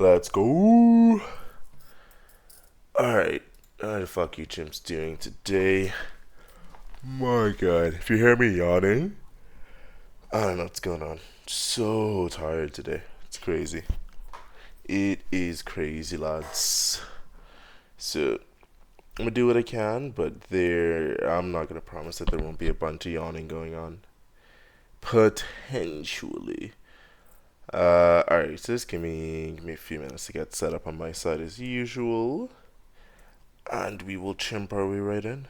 Let's go. Alright. How the fuck you chimps doing today? My god. If you hear me yawning, I don't know what's going on. So tired today. It's crazy. It is crazy, lads. So, I'm gonna do what I can, but I'm not gonna promise that there won't be a bunch of yawning going on. Potentially. Alright, so just give me a few minutes to get set up on my side as usual. And we will chimp our way right in.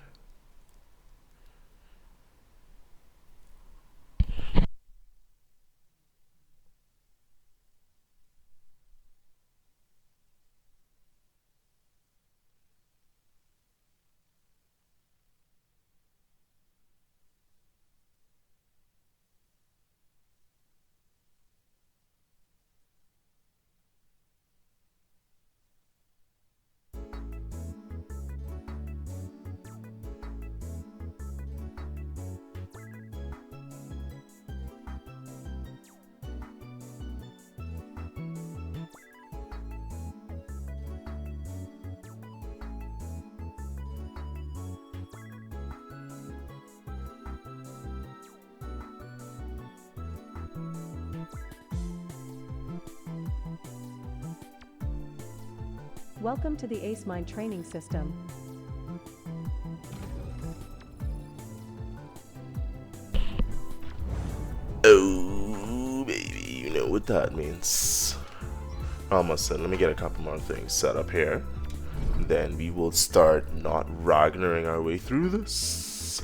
Welcome to the Ace Mind training system. Oh, baby, you know what that means. Almost done. Let me get a couple more things set up here. Then we will start not Ragnaring our way through this.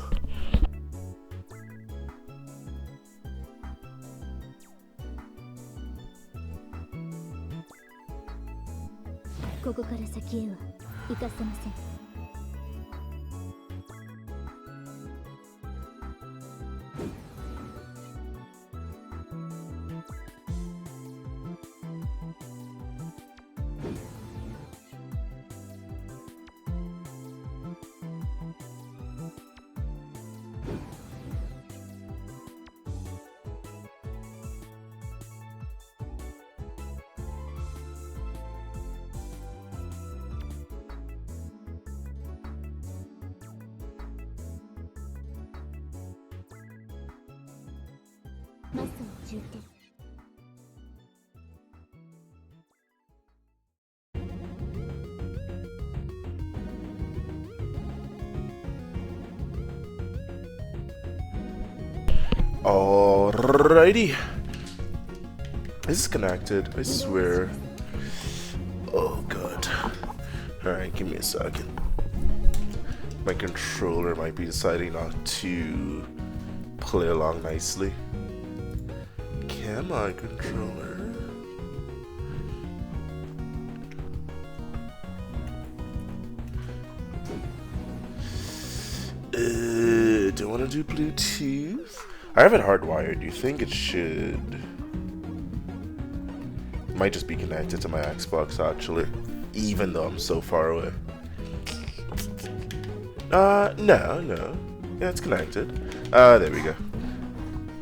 Alrighty. This is connected, I swear. Oh god. Alright, give me a second. My controller might be deciding not to play along nicely. Come on, controller. Do I want to do Bluetooth? I have it hardwired. Do you think it should? It might just be connected to my Xbox actually, even though I'm so far away. No. Yeah, it's connected. There we go.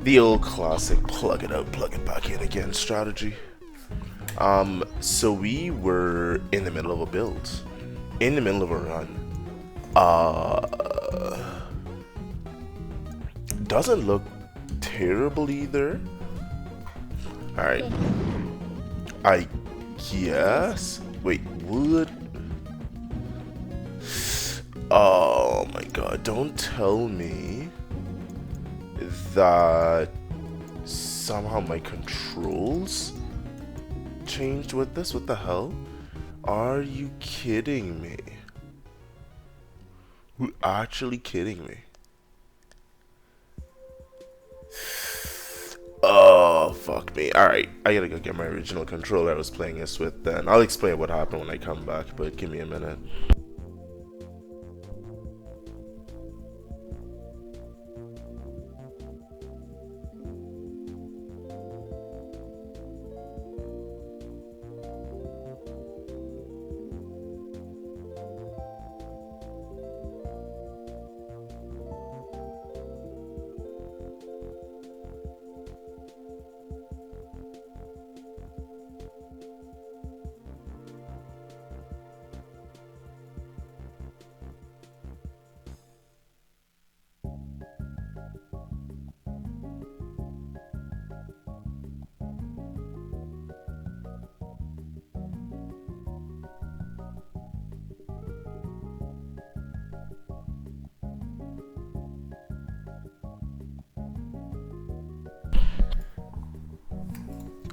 The old classic plug it out, plug it back in again strategy. So we were in the middle of a build, in the middle of a run. Doesn't look terrible either. Alright. I guess. Wait, would. Oh my god, don't tell me that somehow my controls changed with this. What the hell? Are you kidding me? You actually kidding me? Oh, fuck me. Alright, I gotta go get my original controller I was playing this with then. I'll explain what happened when I come back, but give me a minute.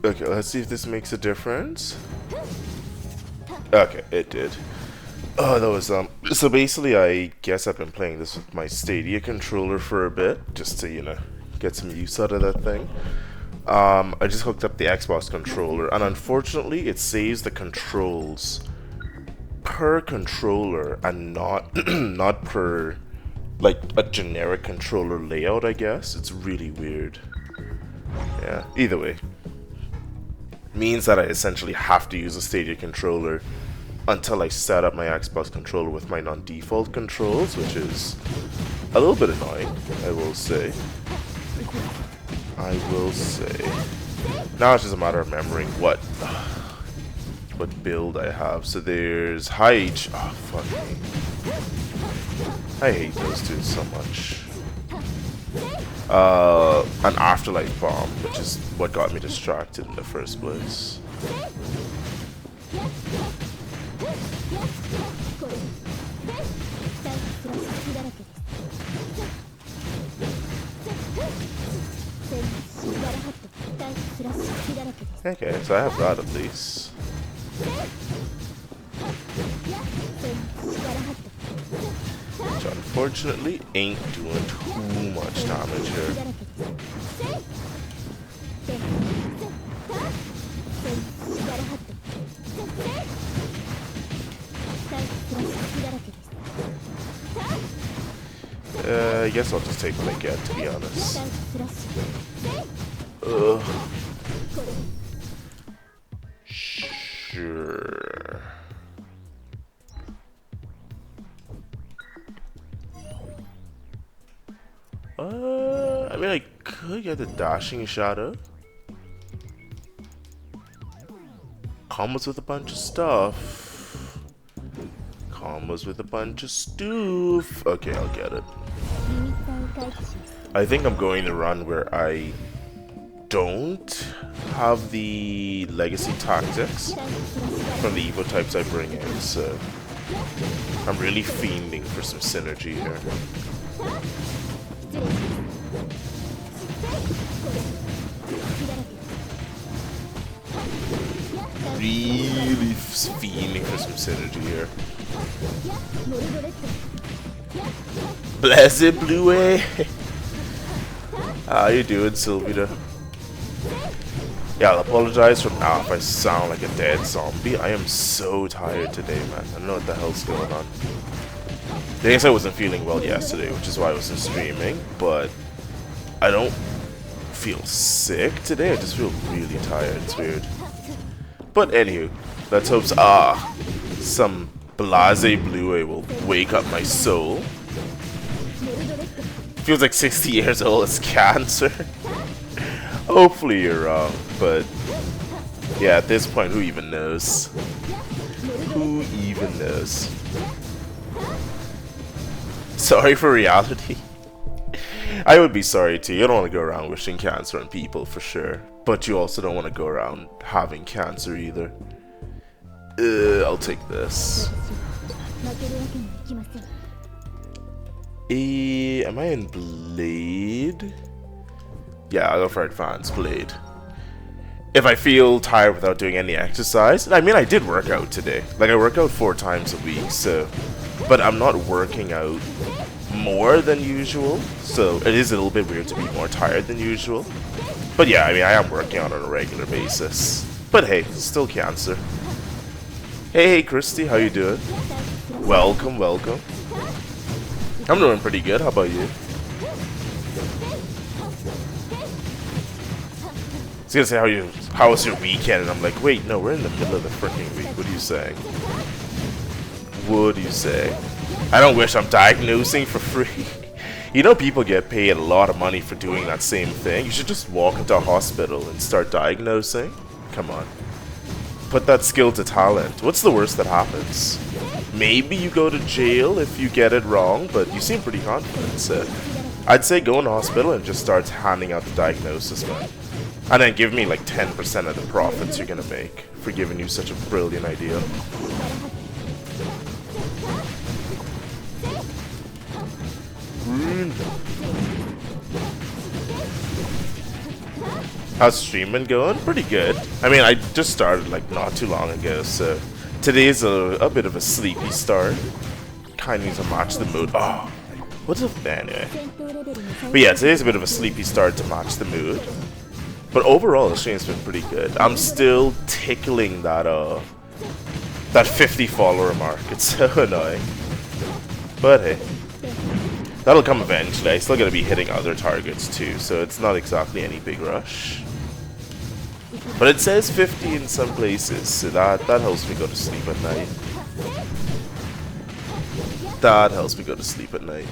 Okay, let's see if this makes a difference. Okay, it did. Oh, that was so basically I guess I've been playing this with my Stadia controller for a bit, just to, you know, get some use out of that thing. I just hooked up the Xbox controller, and unfortunately it saves the controls per controller and not not per like a generic controller layout, I guess. It's really weird. Yeah, either way. Means that I essentially have to use a Stadia controller until I set up my Xbox controller with my non-default controls, which is a little bit annoying, I will say. Now it's just a matter of remembering what build I have. So there's high H. Oh, fuck me. I hate those two so much. An Afterlife Bomb, which is what got me distracted in the first place. Okay, so I have that at least. Which unfortunately ain't doing too much damage here. I guess I'll just take what I get, to be honest. Sure. I mean, I could get the dashing shadow. Combos with a bunch of stuff. Combos with a bunch of stuff. Okay, I'll get it. I think I'm going to run where I don't have the legacy tactics from the Evo types I bring in, so I'm really fiending for some synergy here. Really fiending for some synergy here. Blazblue. How you doing, Sylvia? Yeah, I'll apologize from now if I sound like a dead zombie. I am so tired today, man. I don't know what the hell's going on. I guess I wasn't feeling well yesterday, which is why I wasn't streaming, but I don't feel sick today. I just feel really tired. It's weird. But anywho, let's hope some Blazblue will wake up my soul. Feels like 60 years old is cancer. Hopefully you're wrong, but yeah, at this point, who even knows? Who even knows? Sorry for reality. I would be sorry too. You don't want to go around wishing cancer on people for sure, but you also don't want to go around having cancer either. I'll take this. Am I in Blade? Yeah, I'll go for Advanced Blade. If I feel tired without doing any exercise, I mean, I did work out today. Like, I work out 4 times a week, so... But I'm not working out more than usual, so it is a little bit weird to be more tired than usual. But yeah, I mean, I am working out on a regular basis. But hey, still cancer. Hey, Christy, how you doing? Welcome, welcome. I'm doing pretty good, how about you? I was gonna say how was your weekend, and I'm like, wait, no, we're in the middle of the freaking week. What are you saying? What do you say? I don't wish I'm diagnosing for free. You know, people get paid a lot of money for doing that same thing. You should just walk into a hospital and start diagnosing. Come on. Put that skill to talent. What's the worst that happens? Maybe you go to jail if you get it wrong, but you seem pretty confident, so I'd say go in the hospital and just start handing out the diagnosis, man. And then give me like 10% of the profits you're gonna make for giving you such a brilliant idea. How's stream been going? Pretty good. I mean, I just started like not too long ago, so today's a bit of a sleepy start. Kind of need to match the mood. Oh, what's up, anyway? But yeah, today's a bit of a sleepy start to match the mood. But overall, the stream's been pretty good. I'm still tickling that 50 follower mark. It's so annoying. But hey, that'll come eventually. I still gotta be hitting other targets too, so it's not exactly any big rush. But it says 50 in some places, so that helps me go to sleep at night. That helps me go to sleep at night.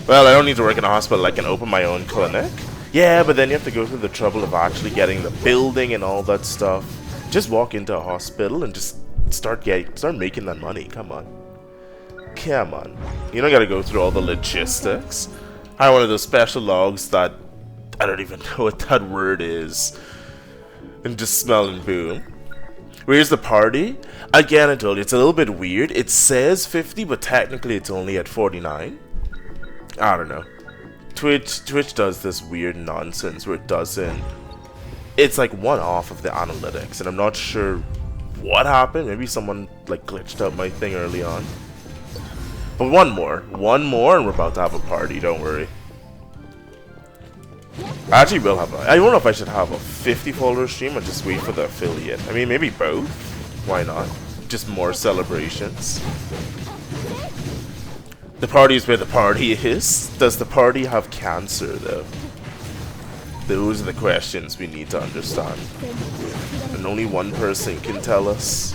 Well, I don't need to work in a hospital. I can open my own clinic. Yeah, but then you have to go through the trouble of actually getting the building and all that stuff. Just walk into a hospital and just start making that money. Come on. Come on. You don't gotta go through all the logistics. I one of those special logs that I don't even know what that word is. And just smell and boom. Where's the party? Again, I told you, it's a little bit weird. It says 50, but technically it's only at 49. I don't know. Twitch does this weird nonsense where it doesn't... It's like one off of the analytics, and I'm not sure what happened. Maybe someone like glitched out my thing early on. But one more, and we're about to have a party, don't worry. I actually will have I don't know if I should have a 50 follower stream or just wait for the affiliate. I mean, maybe both. Why not? Just more celebrations. The party is where the party is. Does the party have cancer, though? Those are the questions we need to understand. And only one person can tell us.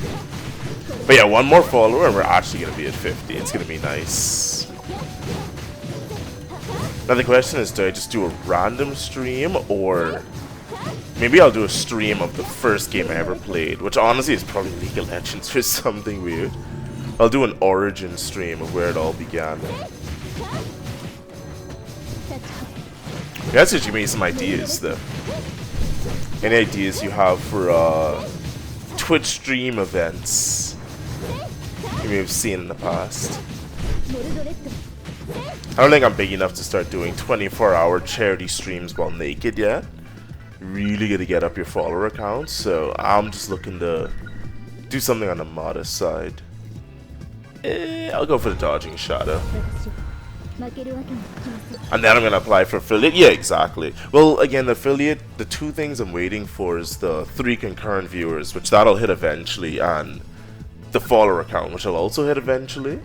But yeah, one more follower and we're actually going to be at 50. It's going to be nice. Now the question is, do I just do a random stream, or maybe I'll do a stream of the first game I ever played, which honestly is probably League of Legends or something weird. I'll do an origin stream of where it all began. You guys should give me some ideas, though. Any ideas you have for Twitch stream events you may have seen in the past? I don't think I'm big enough to start doing 24-hour charity streams while naked yet. Really gotta get up your follower count, so I'm just looking to do something on the modest side. I'll go for the dodging shadow. And then I'm gonna apply for affiliate. Yeah, exactly. Well, again, the affiliate, the two things I'm waiting for is the 3 concurrent viewers, which that'll hit eventually, and the follower account, which will also hit eventually.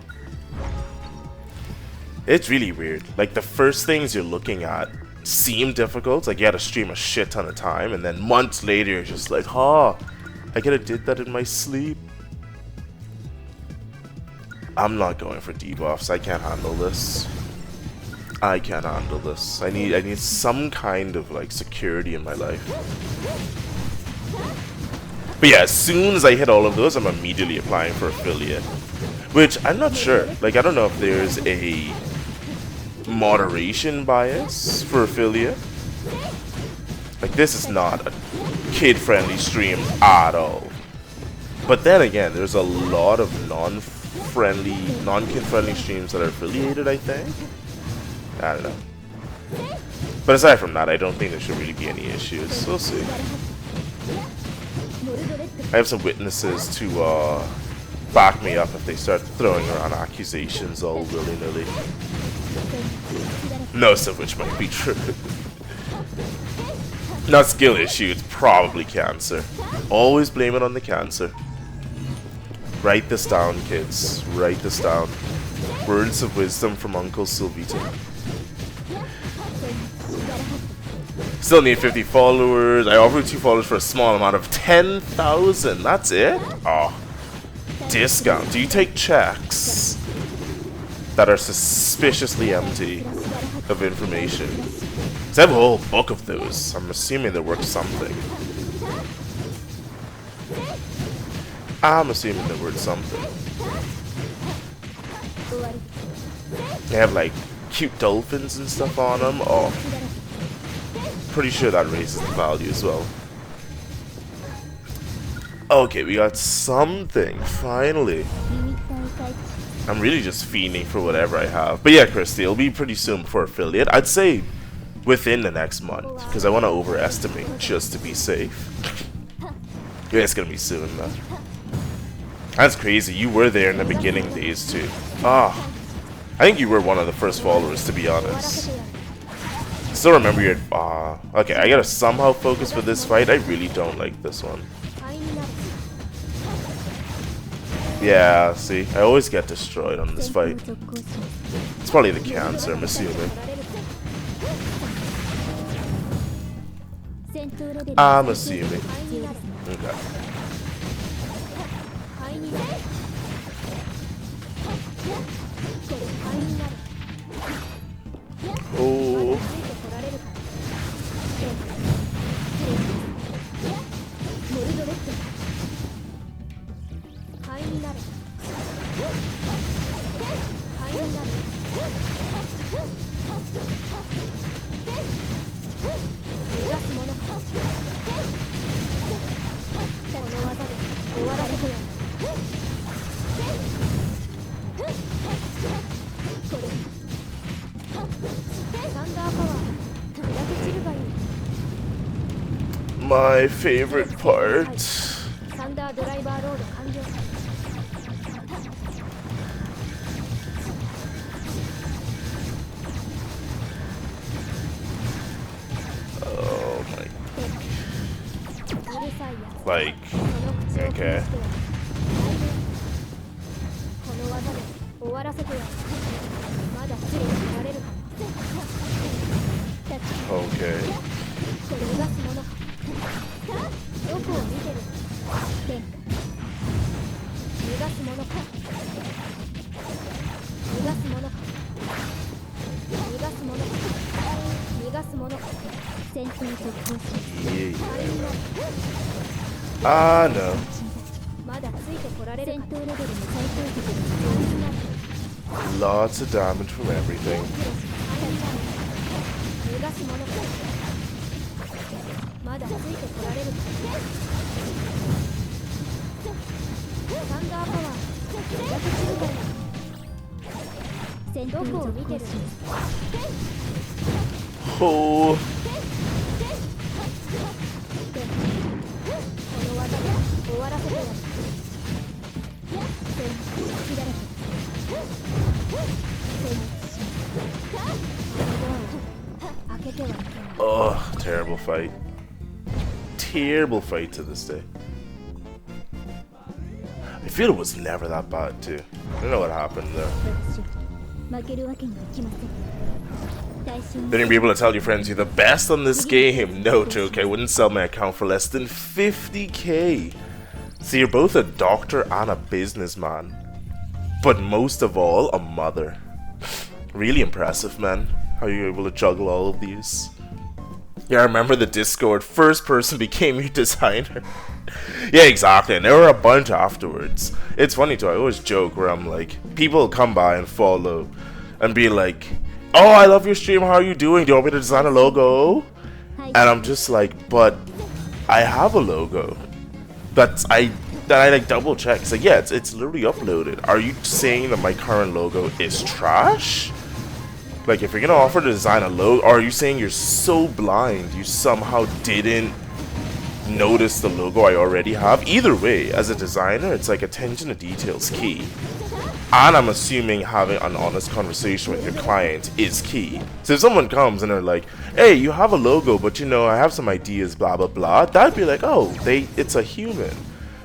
It's really weird. Like, the first things you're looking at seem difficult. Like, you had to stream a shit ton of time, and then months later you're just like, I could have did that in my sleep. I'm not going for debuffs. I can't handle this. I can't handle this. I need some kind of like security in my life. But yeah, as soon as I hit all of those, I'm immediately applying for affiliate. Which I'm not sure. Like, I don't know if there's a moderation bias for affiliate. Like, this is not a kid-friendly stream at all. But then again, there's a lot of non-kid-friendly streams that are affiliated, I think. I don't know. But aside from that, I don't think there should really be any issues. We'll see. I have some witnesses to back me up if they start throwing around accusations all willy-nilly. Most of which might be true. Not skill issue, it's probably cancer. Always blame it on the cancer. Write this down, kids. Write this down. Words of wisdom from Uncle Sylvita. Still need 50 followers. I offered 2 followers for a small amount of 10,000. That's it? Oh. Discount. Do you take checks that are suspiciously empty of information? Because I have a whole book of those. I'm assuming they're worth something. I'm assuming they're worth something. They have like cute dolphins and stuff on them. Oh. Pretty sure that raises the value as well. Okay, we got something, finally. I'm really just fiending for whatever I have. But yeah, Christy, it'll be pretty soon before affiliate. I'd say within the next month, because I want to overestimate just to be safe. Yeah, it's gonna be soon, man. That's crazy. You were there in the beginning days too. Ah, I think you were one of the first followers, to be honest. Still remember your. Okay, I gotta somehow focus for this fight. I really don't like this one. Yeah, see, I always get destroyed on this fight. It's probably the cancer, I'm assuming. I'm assuming. Okay. Oh. My favorite part. Oh my. Like, okay. Okay. Ah, no. Lots of damage from everything. Oh. Oh, terrible fight. Terrible fight to this day. I feel it was never that bad too. I don't know what happened there. Then you'll be able to tell your friends you're the best on this game. No joke, I wouldn't sell my account for less than 50k. So you're both a doctor and a businessman. But most of all, a mother. Really impressive, man. How you're able to juggle all of these. Yeah, I remember the Discord. First person became your designer. Yeah, exactly. And there were a bunch afterwards. It's funny too. I always joke where I'm like, people come by and follow and be like, "Oh, I love your stream. How are you doing? Do you want me to design a logo?" And I'm just like, "But I have a logo." That I like double check. It's like, yeah, it's literally uploaded. Are you saying that my current logo is trash? Like, if you're gonna offer to design a logo, or are you saying you're so blind you somehow didn't notice the logo I already have? Either way, as a designer, it's like attention to detail is key. And I'm assuming having an honest conversation with your client is key. So if someone comes and they're like, "Hey, you have a logo, but you know, I have some ideas, blah blah blah," that'd be like, "Oh, it's a human."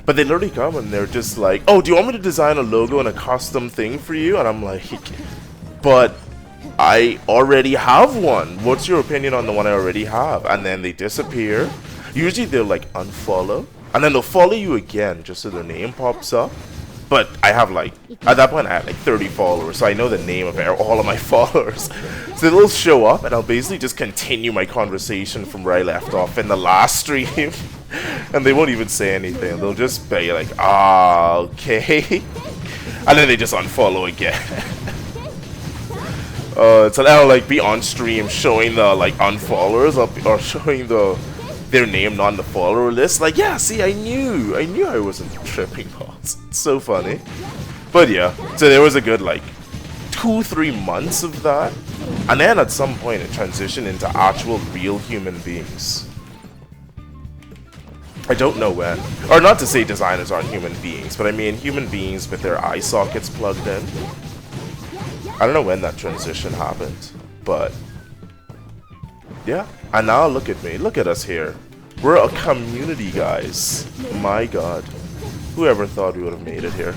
But they literally come and they're just like, "Oh, do you want me to design a logo and a custom thing for you?" And I'm like, "But I already have one. What's your opinion on the one I already have?" And then they disappear. Usually they'll like unfollow, and then they'll follow you again just so their name pops up. But I have like, at that point I had like 30 followers, so I know the name of all of my followers. So they'll show up and I'll basically just continue my conversation from where I left off in the last stream. And they won't even say anything. They'll just be like, "Ah, okay." And then they just unfollow again. So I'll like be on stream showing the like unfollowers or showing their name not on the follower list. Like, yeah, see, I knew I wasn't tripping balls. It's so funny. But yeah, so there was a good like 2-3 months of that, and then at some point it transitioned into actual real human beings. I don't know when, or not to say designers aren't human beings, but I mean human beings with their eye sockets plugged in. I don't know when that transition happened, but yeah. And now look at me, look at us here. We're a community, guys. My god, whoever thought we would have made it here.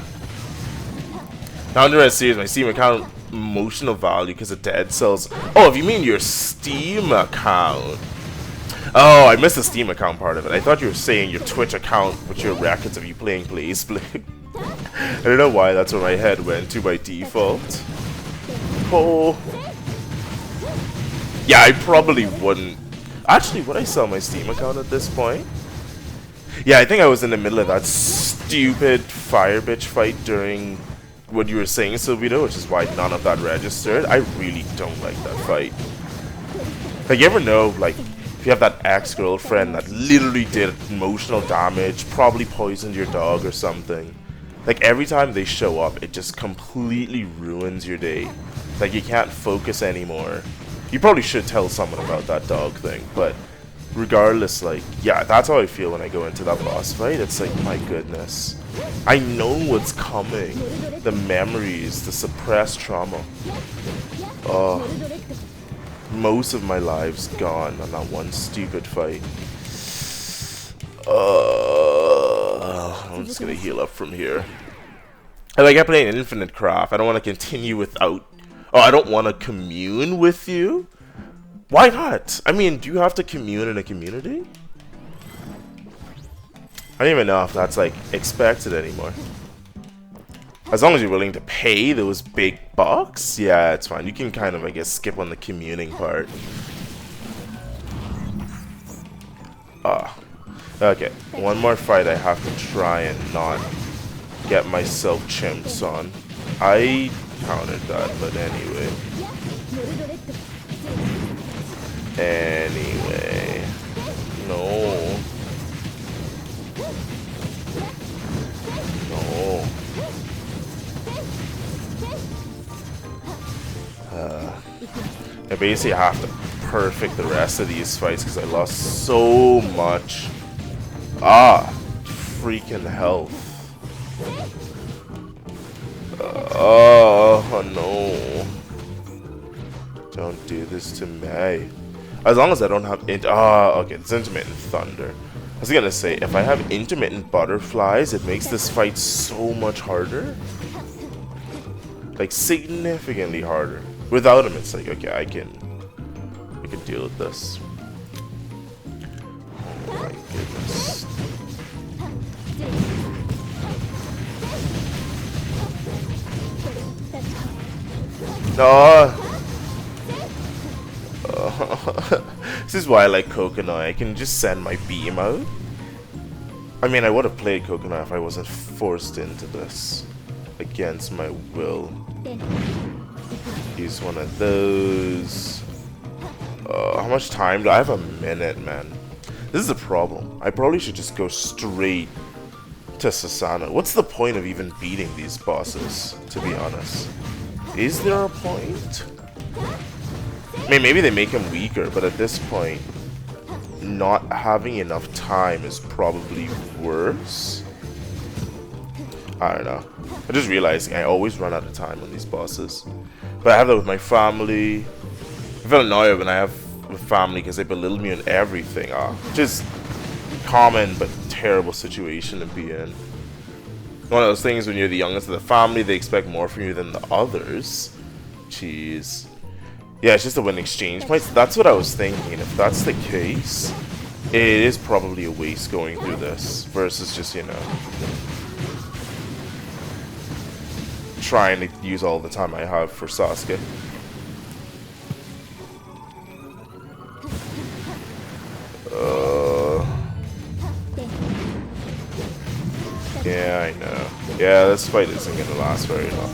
Now, I'm serious, my Steam account emotional value because of dead cells. Oh, if you mean your Steam account. Oh, I missed the Steam account part of it. I thought you were saying your Twitch account with your records of you playing Blazblue. I don't know why that's where my head went to by default. Oh. Yeah, I probably wouldn't. Actually, would I sell my Steam account at this point? Yeah, I think I was in the middle of that stupid fire bitch fight during what you were saying, Silvito, which is why none of that registered. I really don't like that fight. Like, you ever know, like, if you have that ex-girlfriend that literally did emotional damage, probably poisoned your dog or something. Like, every time they show up, it just completely ruins your day. Like, you can't focus anymore. You probably should tell someone about that dog thing, but regardless, like, yeah, that's how I feel when I go into that boss fight. It's like, my goodness. I know what's coming. The memories, the suppressed trauma. Oh. Most of my life's gone on that one stupid fight. I'm just gonna heal up from here. I like I play an infinite craft. I don't want to continue without. Oh, I don't want to commune with you. Why not? I mean, do you have to commune in a community? I don't even know if that's like expected anymore. As long as you're willing to pay those big bucks, yeah, it's fine. You can kind of, I guess, skip on the communing part. Ah. Okay, one more fight I have to try and not get myself chimps on. I countered that, but anyway. Anyway. No. No. I basically have to perfect the rest of these fights because I lost so much freaking health. Oh no. Don't do this to me. As long as I don't have okay, it's intermittent thunder. I was gonna say, if I have intermittent butterflies, it makes this fight so much harder. Like, significantly harder. Without him, it's like, okay, I can deal with this. Oh my goodness. No. This is why I like Coconut. I can just send my beam out. I mean, I would have played Coconut if I wasn't forced into this against my will. Use one of those. How much time do I have? A minute, man. This is a problem. I probably should just go straight to Sasana. What's the point of even beating these bosses, to be honest? Is there a point? I mean, maybe they make him weaker, but at this point, not having enough time is probably worse. I don't know. I just realized I always run out of time on these bosses. But I have that with my family. I feel annoyed when I have with family because they belittle me on everything. Just common but terrible situation to be in. One of those things when you're the youngest of the family, they expect more from you than the others. Jeez. Yeah, it's just a win exchange points. That's what I was thinking. If that's the case, it is probably a waste going through this versus just, you know, trying to use all the time I have for Sasuke. Yeah, I know. Yeah, this fight isn't gonna last very long.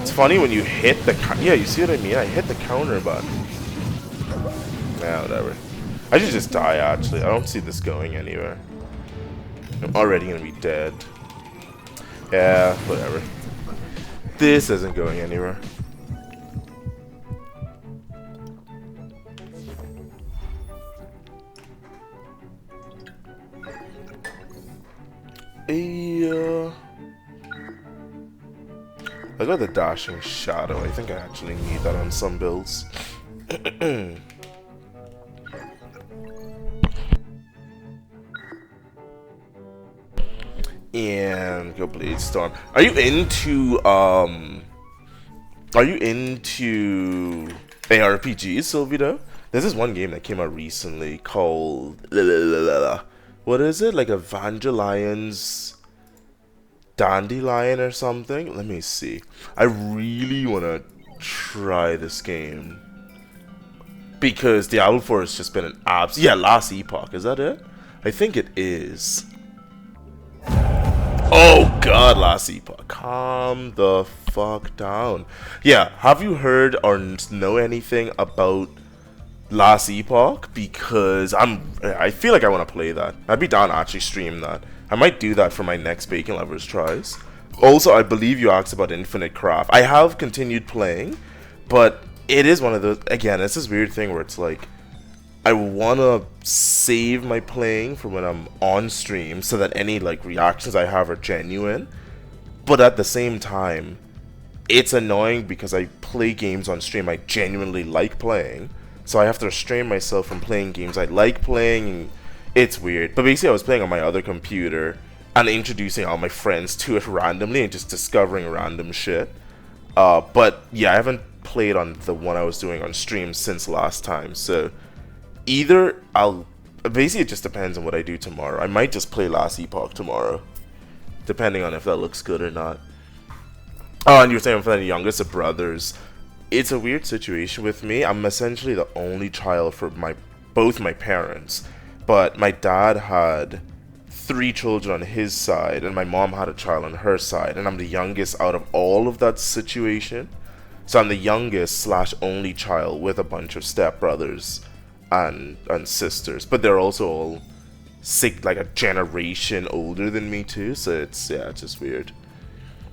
It's funny when you hit the yeah, you see what I mean? I hit the counter button. Nah, whatever. I should just die, actually. I don't see this going anywhere. I'm already gonna be dead. Yeah, whatever. This isn't going anywhere. I got the dashing shadow. I think I actually need that on some builds. And go Bladestorm. Are you into ARPGs, Sylvito? There's this one game that came out recently called what is it? Like Evangelion's Dandelion or something? Let me see. I really wanna try this game. Because Diablo 4 has just been an yeah, Last Epoch, is that it? I think it is. Oh god, Last Epoch. Calm the fuck down. Yeah, have you heard or know anything about Last Epoch? Because I feel like I want to play that. I'd be down to actually stream that. I might do that for my next Bcnlvr tries. Also, I believe you asked about Infinite Craft. I have continued playing, but it is one of those, again, it's this weird thing where it's like, I want to save my playing for when I'm on stream so that any like reactions I have are genuine. But at the same time, it's annoying because I play games on stream I genuinely like playing. So I have to restrain myself from playing games I like playing. It's weird. But basically I was playing on my other computer and introducing all my friends to it randomly and just discovering random shit. But yeah, I haven't played on the one I was doing on stream since last time. So either basically it just depends on what I do tomorrow. I might just play Last Epoch tomorrow, depending on if that looks good or not. Oh, and you're saying I'm for the youngest of brothers. It's a weird situation with me. I'm essentially the only child for both my parents, but my dad had 3 children on his side, and my mom had a child on her side, and I'm the youngest out of all of that situation. So I'm the youngest slash only child with a bunch of stepbrothers and sisters, but they're also all like a generation older than me too, so it's just weird.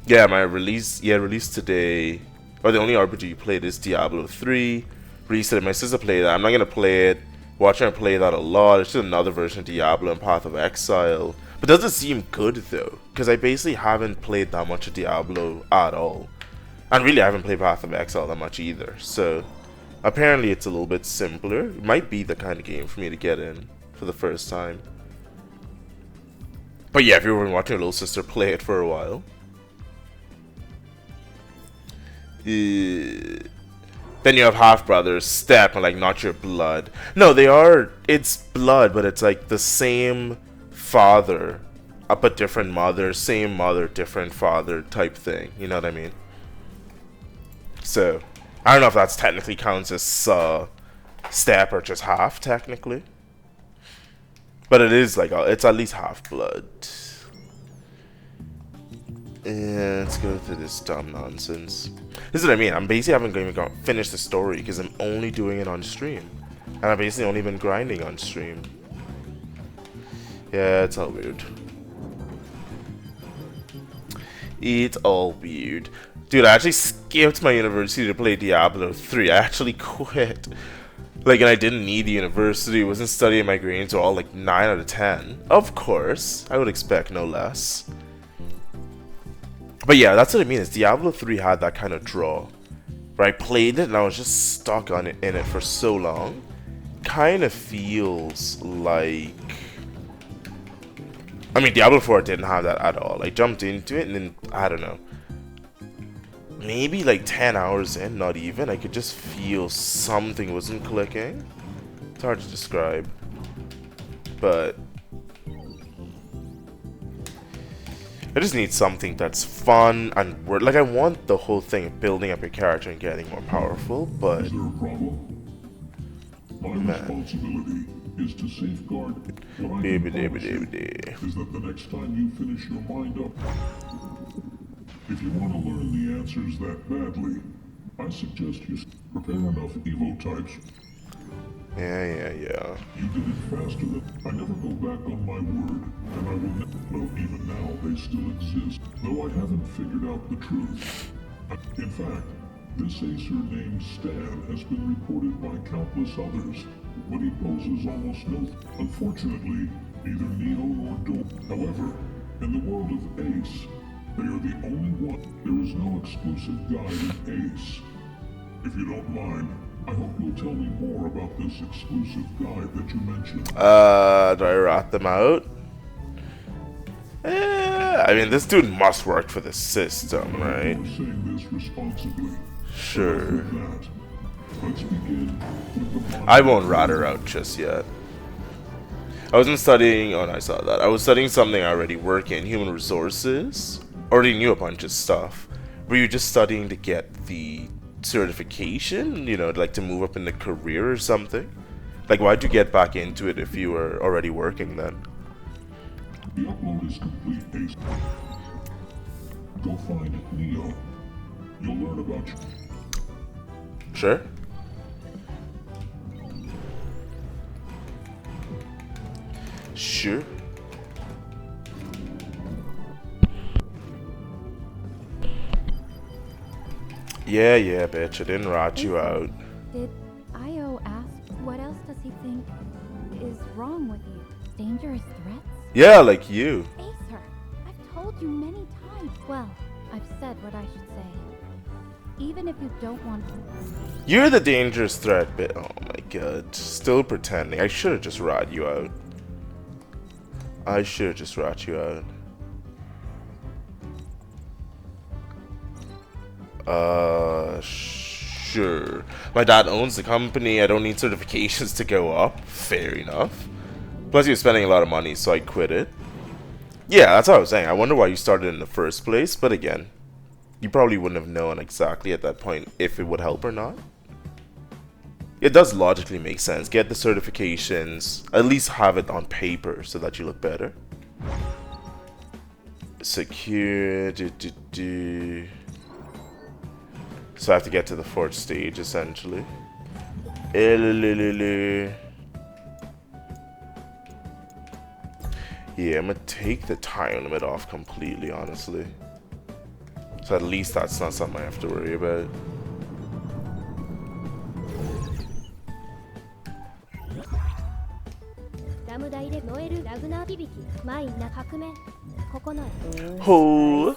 Yeah, my release today, or the only RPG you played is Diablo 3. Released today, my sister played that. I'm not gonna play it. Watching her play that a lot. It's just another version of Diablo and Path of Exile, but doesn't seem good though, because I basically haven't played that much of Diablo at all, and really I haven't played Path of Exile that much either, so apparently it's a little bit simpler. It might be the kind of game for me to get in for the first time. But yeah, if you were watching your little sister play it for a while. Then you have half brothers, step, and like not your blood. No, they are, it's blood, but it's like the same father, but different mother, same mother, different father type thing. You know what I mean? So I don't know if that's technically counts as step or just half technically, but it is like it's at least half blood. Yeah, let's go through this dumb nonsense. This is what I mean. I'm basically haven't even finished the story because I'm only doing it on stream, and I've basically only been grinding on stream. Yeah, it's all weird. It's all weird. Dude, I actually skipped my university to play Diablo 3. I actually quit. Like, and I didn't need the university. Wasn't studying, my grades were all like 9 out of 10. Of course. I would expect no less. But yeah, that's what I mean. Is Diablo 3 had that kind of draw. Where I played it and I was just stuck on it in it for so long. Kind of feels like... I mean, Diablo 4 didn't have that at all. I jumped into it and then, I don't know, maybe like 10 hours in, not even, I could just feel something wasn't clicking. It's hard to describe, but I just need something that's fun and like I want the whole thing of building up your character and getting more powerful, but is there a problem? My responsibility is to safeguard what I can promise you is that the next time you finish your mind up, if you want to learn the answers that badly, I suggest you prepare enough Evo types. Yeah. You did it faster than I never go back on my word, and I will never. Well, even now they still exist, though I haven't figured out the truth. In fact, this acer named Stan has been reported by countless others, but he poses almost no. Unfortunately, neither Neo nor Dor. However, in the world of Ace, they are the only one. There is no exclusive guide in Ace. If you don't mind, I hope you'll tell me more about this exclusive guide that you mentioned. Do I rat them out? I mean, this dude must work for the system, right? I'm saying this responsibly. Sure. With that, let's begin with the I won't rat her out just yet. I wasn't studying. Oh, no, I saw that. I was studying something I already work in, human resources. Already knew a bunch of stuff. Were you just studying to get the certification? You know, like to move up in the career or something? Like, why'd you get back into it if you were already working then? The upload is complete, Ace. Go find Neo. You'll learn about you. Sure. Sure. Yeah, bitch. I didn't rat you out. Did Io ask what else does he think is wrong with you? Dangerous threats? Yeah, like you. Acer, I've told you many times. Well, I've said what I should say. Even if you don't want to. You're the dangerous threat, bitch. Oh my god. Still pretending. I should have just rat you out. I should have just rat you out. Sure. My dad owns the company. I don't need certifications to go up. Fair enough. Plus, you're spending a lot of money, so I quit it. Yeah, that's what I was saying. I wonder why you started in the first place. But again, you probably wouldn't have known exactly at that point if it would help or not. It does logically make sense. Get the certifications. At least have it on paper so that you look better. Secure. So I have to get to the 4th stage, essentially. Yeah, I'm gonna take the time limit off completely, honestly. So at least that's not something I have to worry about. Oh.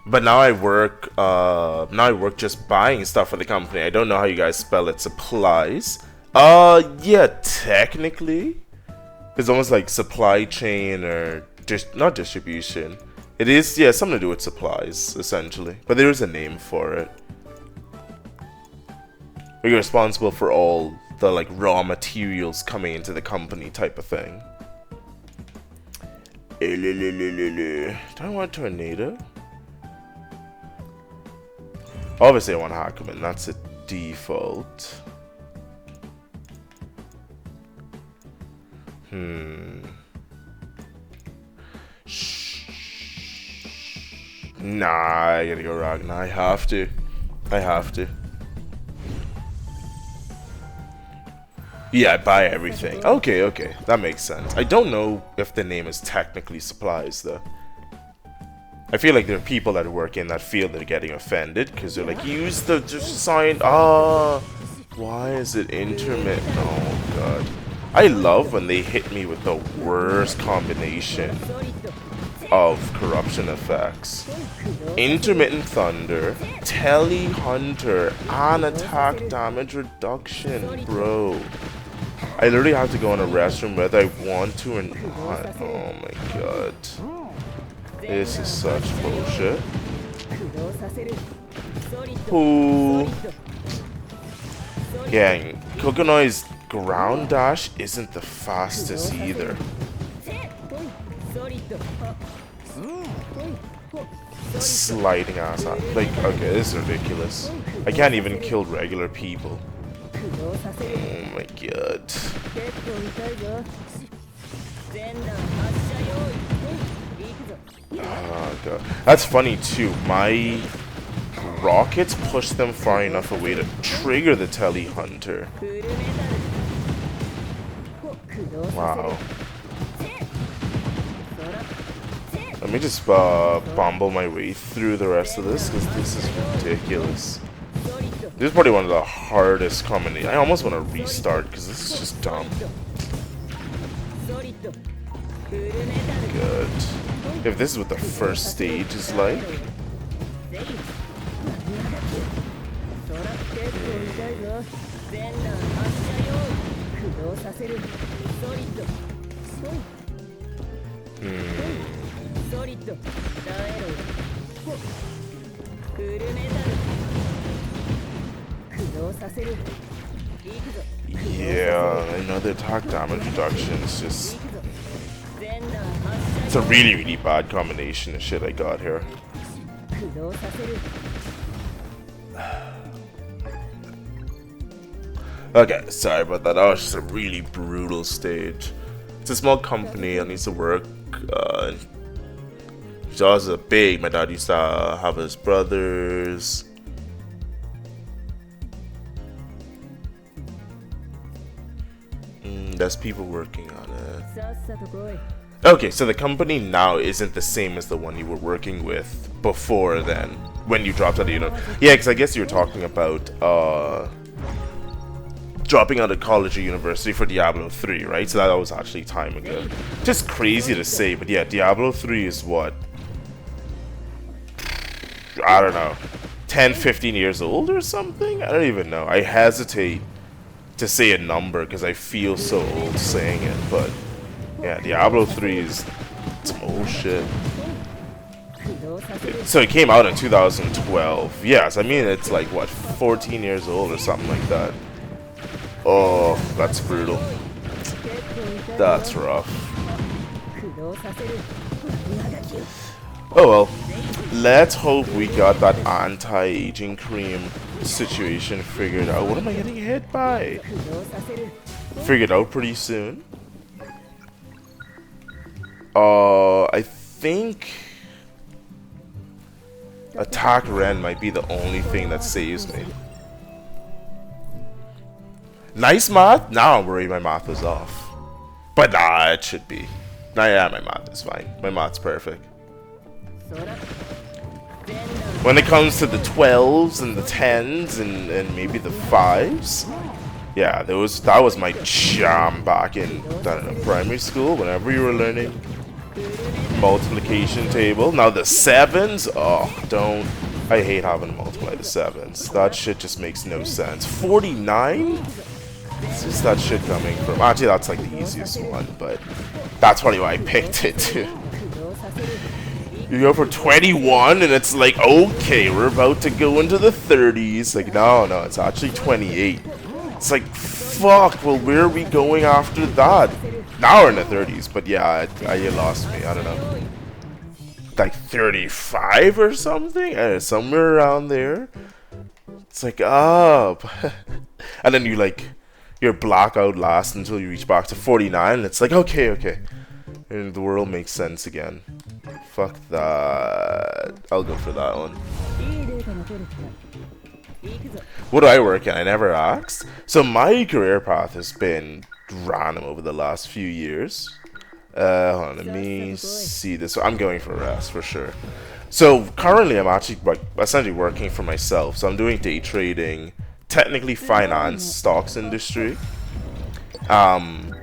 But now I work just buying stuff for the company. I don't know how you guys spell it. Supplies. Yeah, technically. It's almost like supply chain or just not distribution. It is, yeah, something to do with supplies, essentially. But there is a name for it. You're responsible for all the like raw materials coming into the company type of thing. Do I want a tornado? Obviously I want Hackman, that's a default. Nah, I gotta go Ragna. I have to. Yeah, I buy everything. Okay. That makes sense. I don't know if the name is technically supplies, though. I feel like there are people that work in that field that are getting offended because they're like, use the sign. Why is it intermittent? Oh, God. I love when they hit me with the worst combination of corruption effects. Intermittent thunder, tele-hunter, and attack damage reduction, bro. I literally have to go in a restroom whether I want to or not. Oh my god. This is such bullshit. Ooh. Gang, Kokonoi's ground dash isn't the fastest either. Sliding ass out. Like, okay, this is ridiculous. I can't even kill regular people. Oh my god. Oh god. That's funny too. My rockets push them far enough away to trigger the telehunter. Wow. Let me just bumble my way through the rest of this, because this is ridiculous. This is probably one of the hardest combinations. I almost want to restart, because this is just dumb. Good. If this is what the first stage is like. Yeah, I know the attack damage reduction is just... It's a really, really bad combination of shit I got here. Okay, sorry about that. That was just a really brutal stage. It's a small company. I need to work. Jaws are big. My dad used to have his brothers. There's people working on it. Okay, so the company now isn't the same as the one you were working with before then, when you dropped out of Yeah, because I guess you were talking about dropping out of college or university for Diablo 3, right? So that was actually time ago. Just crazy to say, but yeah, Diablo 3 is what? I don't know, 10, 15 years old or something? I don't even know. I hesitate to say a number because I feel so old saying it, but yeah, Diablo 3 is some old shit. So it came out in 2012. Yes, I mean, it's like, what, 14 years old or something like that. Oh, that's brutal. That's rough. Oh well. Let's hope we got that anti-aging cream situation figured out. What am I getting hit by? Figured out pretty soon. I think attack Ren might be the only thing that saves me. Nice math? Now I'm worried my math is off. But nah, it should be. Nah, yeah, my math is fine. My math's perfect. When it comes to the 12s and the 10s and maybe the 5s, yeah, that was my jam back in, I don't know, primary school, whenever you were learning multiplication table. Now the 7s, oh, I hate having to multiply the 7s. That shit just makes no sense. 49? It's just that shit coming from, actually that's like the easiest one, but that's probably why I picked it too. You go for 21 and it's like, okay, we're about to go into the 30s. Like, no, it's actually 28. It's like, fuck, well, where are we going after that? Now we're in the 30s, but yeah, you lost me, I don't know. Like 35 or something? Somewhere around there. It's like, up. And then your blackout lasts until you reach back to 49, and it's like, okay. And the world makes sense again. Fuck that. I'll go for that one. What do I work in? I never asked. So my career path has been random over the last few years. Hold on, let me see this. I'm going for rest for sure. So currently I'm actually essentially working for myself. So I'm doing day trading, technically finance, stocks industry.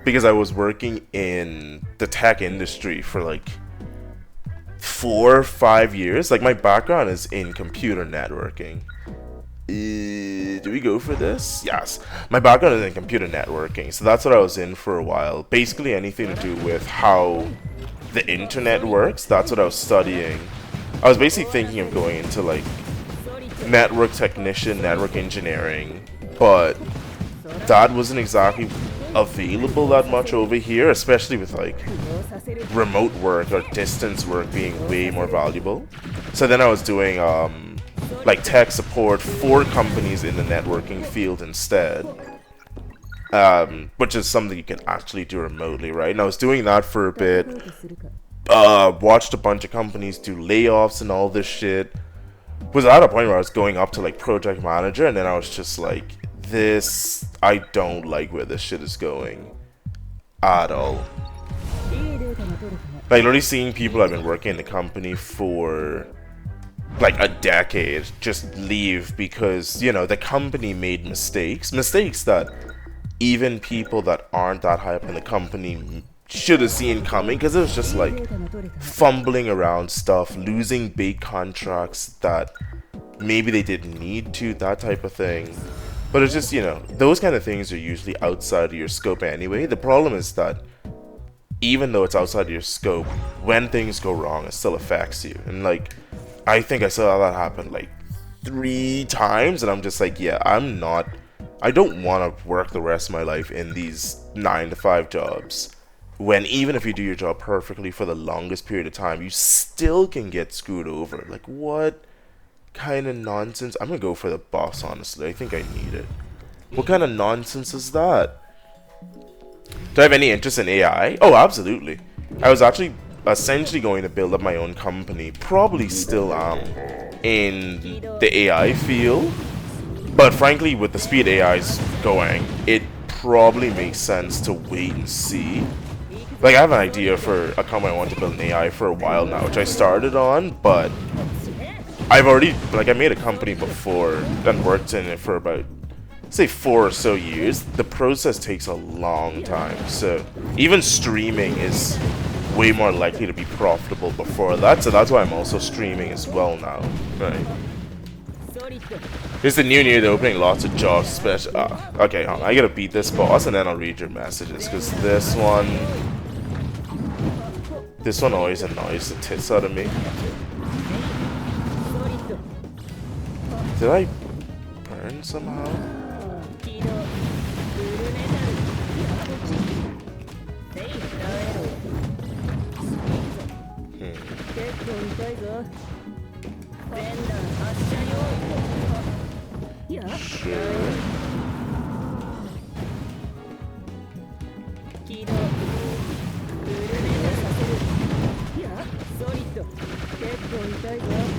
Because I was working in the tech industry for like 4 or 5 years. Like, my background is in computer networking. Do we go for this? Yes. My background is in computer networking, so that's what I was in for a while. Basically anything to do with how the internet works, that's what I was studying. I was basically thinking of going into like network technician, network engineering, but that wasn't exactly available that much over here, especially with like remote work or distance work being way more valuable. So then I was doing like tech support for companies in the networking field instead, which is something you can actually do remotely, right? And I was doing that for a bit, watched a bunch of companies do layoffs and all this shit, was at a point where I was going up to like project manager, and then I was just like, this, I don't like where this shit is going at all. Like literally seeing people I've been working in the company for like a decade just leave because, you know, the company made mistakes that even people that aren't that high up in the company should have seen coming, because it was just like fumbling around stuff, losing big contracts that maybe they didn't need to, that type of thing. But it's just, you know, those kind of things are usually outside of your scope anyway. The problem is that even though it's outside of your scope, when things go wrong, it still affects you. And like, I think I saw that happen like 3 times, and I'm just like, yeah, I don't want to work the rest of my life in these 9-to-5 jobs, when even if you do your job perfectly for the longest period of time, you still can get screwed over. Like, what kind of nonsense? I'm gonna go for the boss, honestly. I think I need it. What kind of nonsense is that? Do I have any interest in AI? Oh, absolutely. I was actually essentially going to build up my own company. Probably still am in the AI field. But frankly, with the speed AI's going, it probably makes sense to wait and see. Like, I have an idea for a company I want to build an AI for a while now, which I started on, but I've already, like, I made a company before and worked in it for about, say, 4 or so years. The process takes a long time, so even streaming is way more likely to be profitable before that, so that's why I'm also streaming as well now, right? Here's the new year, they're opening lots of jobs, special. Okay, hold on, I gotta beat this boss and then I'll read your messages, because this one always annoys the tits out of me. Did I burn somehow? Sure.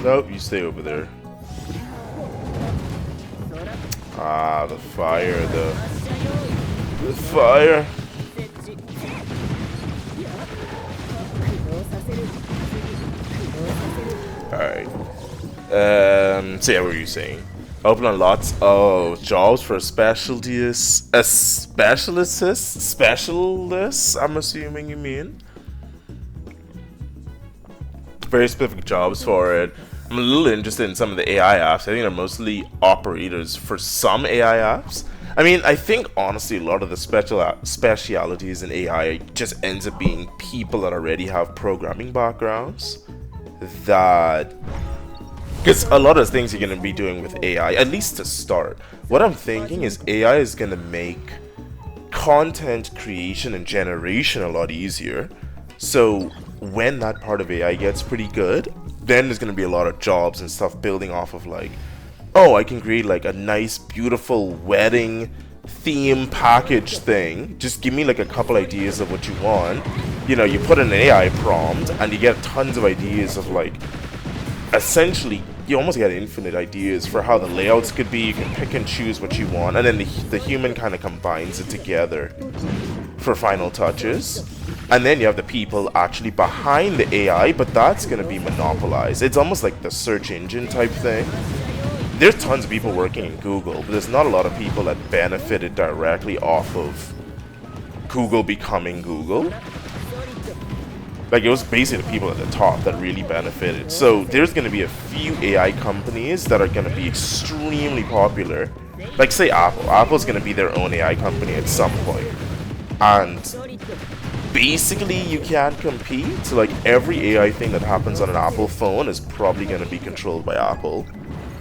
Nope, you stay over there. Ah, the fire, the fire. Alright. So yeah, what were you saying? Open on lots of jobs for specialists, I'm assuming you mean. Very specific jobs for it. I'm a little interested in some of the AI apps. I think they're mostly operators for some AI apps. I mean, I think honestly a lot of the specialities in AI just ends up being people that already have programming backgrounds. Because a lot of things you're going to be doing with AI, at least to start. What I'm thinking is AI is going to make content creation and generation a lot easier. So when that part of AI gets pretty good, then there's going to be a lot of jobs and stuff building off of like, oh, I can create like a nice, beautiful wedding theme package thing. Just give me like a couple ideas of what you want. You know, you put in an AI prompt and you get tons of ideas of like, essentially, you almost get infinite ideas for how the layouts could be. You can pick and choose what you want, and then the human kind of combines it together for final touches. And then you have the people actually behind the AI, but that's going to be monopolized. It's almost like the search engine type thing. There's tons of people working in Google, but there's not a lot of people that benefited directly off of Google becoming Google. Like, it was basically the people at the top that really benefited. So there's going to be a few AI companies that are going to be extremely popular. Like, say Apple. Apple's going to be their own AI company at some point. And basically you can't compete. So like, every AI thing that happens on an Apple phone is probably going to be controlled by Apple.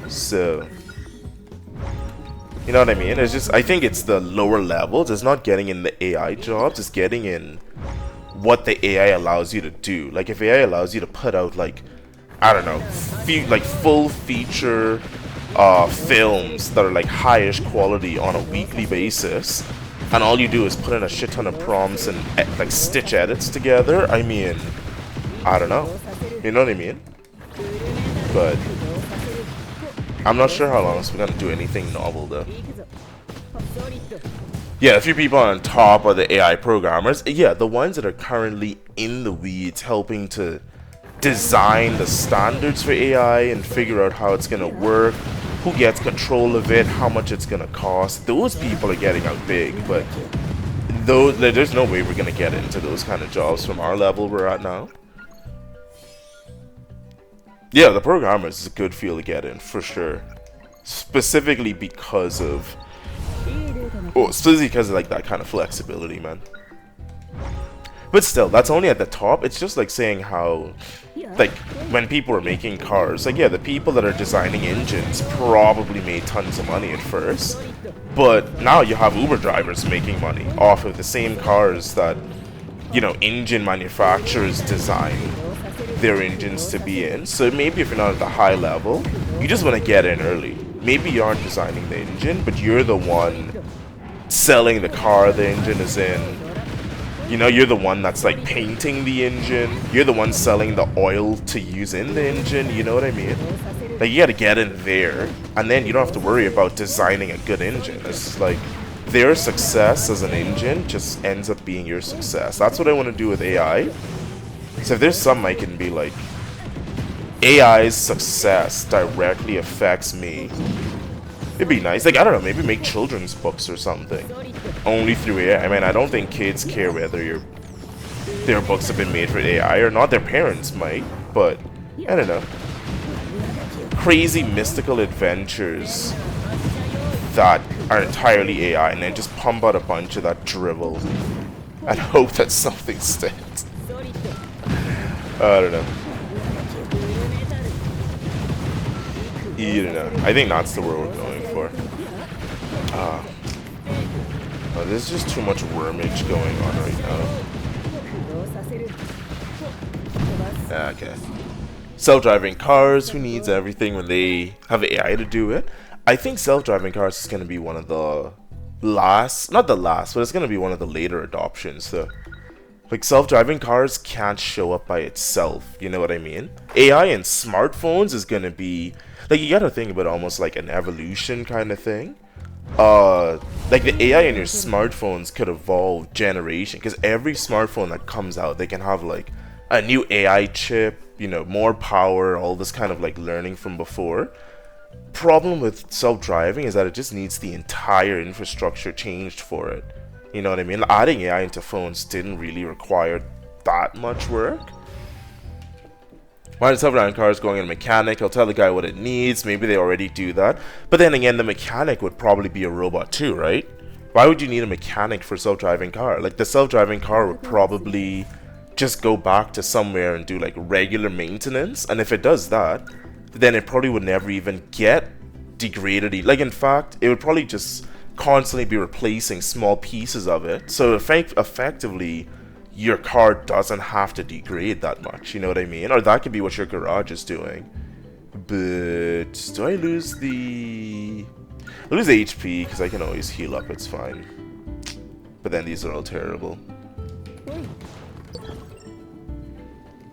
So, you know what I mean? It's just, I think it's the lower levels. It's not getting in the AI jobs. It's getting in what the AI allows you to do. Like, if AI allows you to put out like, I don't know, like full feature films that are like high-ish quality on a weekly basis, and all you do is put in a shit ton of prompts and like stitch edits together, I mean, I don't know, you know what I mean? But I'm not sure how long we're gonna do anything novel though. Yeah, a few people on top are the AI programmers. Yeah, the ones that are currently in the weeds helping to design the standards for AI and figure out how it's gonna work, who gets control of it, how much it's gonna cost. Those people are getting out big, but there's no way we're gonna get into those kind of jobs from our level we're at now. Yeah, the programmers is a good field to get in for sure, specifically because of like that kind of flexibility, man. But still, that's only at the top. It's just like saying how, like, when people are making cars, like, yeah, the people that are designing engines probably made tons of money at first, but now you have Uber drivers making money off of the same cars that, you know, engine manufacturers design their engines to be in. So maybe if you're not at the high level, you just want to get in early. Maybe you aren't designing the engine, but you're the one selling the car the engine is in. You know, you're the one that's like painting the engine. You're the one selling the oil to use in the engine. You know what I mean? Like, you gotta get in there, and then you don't have to worry about designing a good engine. It's like their success as an engine just ends up being your success. That's what I want to do with AI. So if there's something I can be like, AI's success directly affects me, it'd be nice. Like, I don't know, maybe make children's books or something only through AI. I mean, I don't think kids care whether their books have been made for AI or not. Their parents might, but I don't know. Crazy mystical adventures that are entirely AI, and then just pump out a bunch of that drivel and hope that something sticks. I don't know. You don't know. I think that's the world we're going for. Oh, there's just too much wormage going on right now. Okay. Self-driving cars, who needs everything when they have AI to do it? I think self-driving cars is going to be one of the last, not the last, but it's going to be one of the later adoptions. So, like, self-driving cars can't show up by itself, you know what I mean? AI in smartphones is going to be, like, you gotta think about almost like an evolution kind of thing. Like, the AI in your smartphones could evolve generation, because every smartphone that comes out, they can have like a new AI chip, you know, more power, all this kind of like learning from before. Problem with self-driving is that it just needs the entire infrastructure changed for it. You know what I mean? Adding AI into phones didn't really require that much work. Why is self-driving cars going in a mechanic? I'll tell the guy what it needs. Maybe they already do that. But then again, the mechanic would probably be a robot too, right? Why would you need a mechanic for a self-driving car? Like, the self-driving car would probably just go back to somewhere and do like regular maintenance. And if it does that, then it probably would never even get degraded. Like, in fact, it would probably just constantly be replacing small pieces of it. So effectively, your car doesn't have to degrade that much, you know what I mean? Or that could be what your garage is doing. But do I lose the... I lose the HP because I can always heal up, it's fine. But then these are all terrible.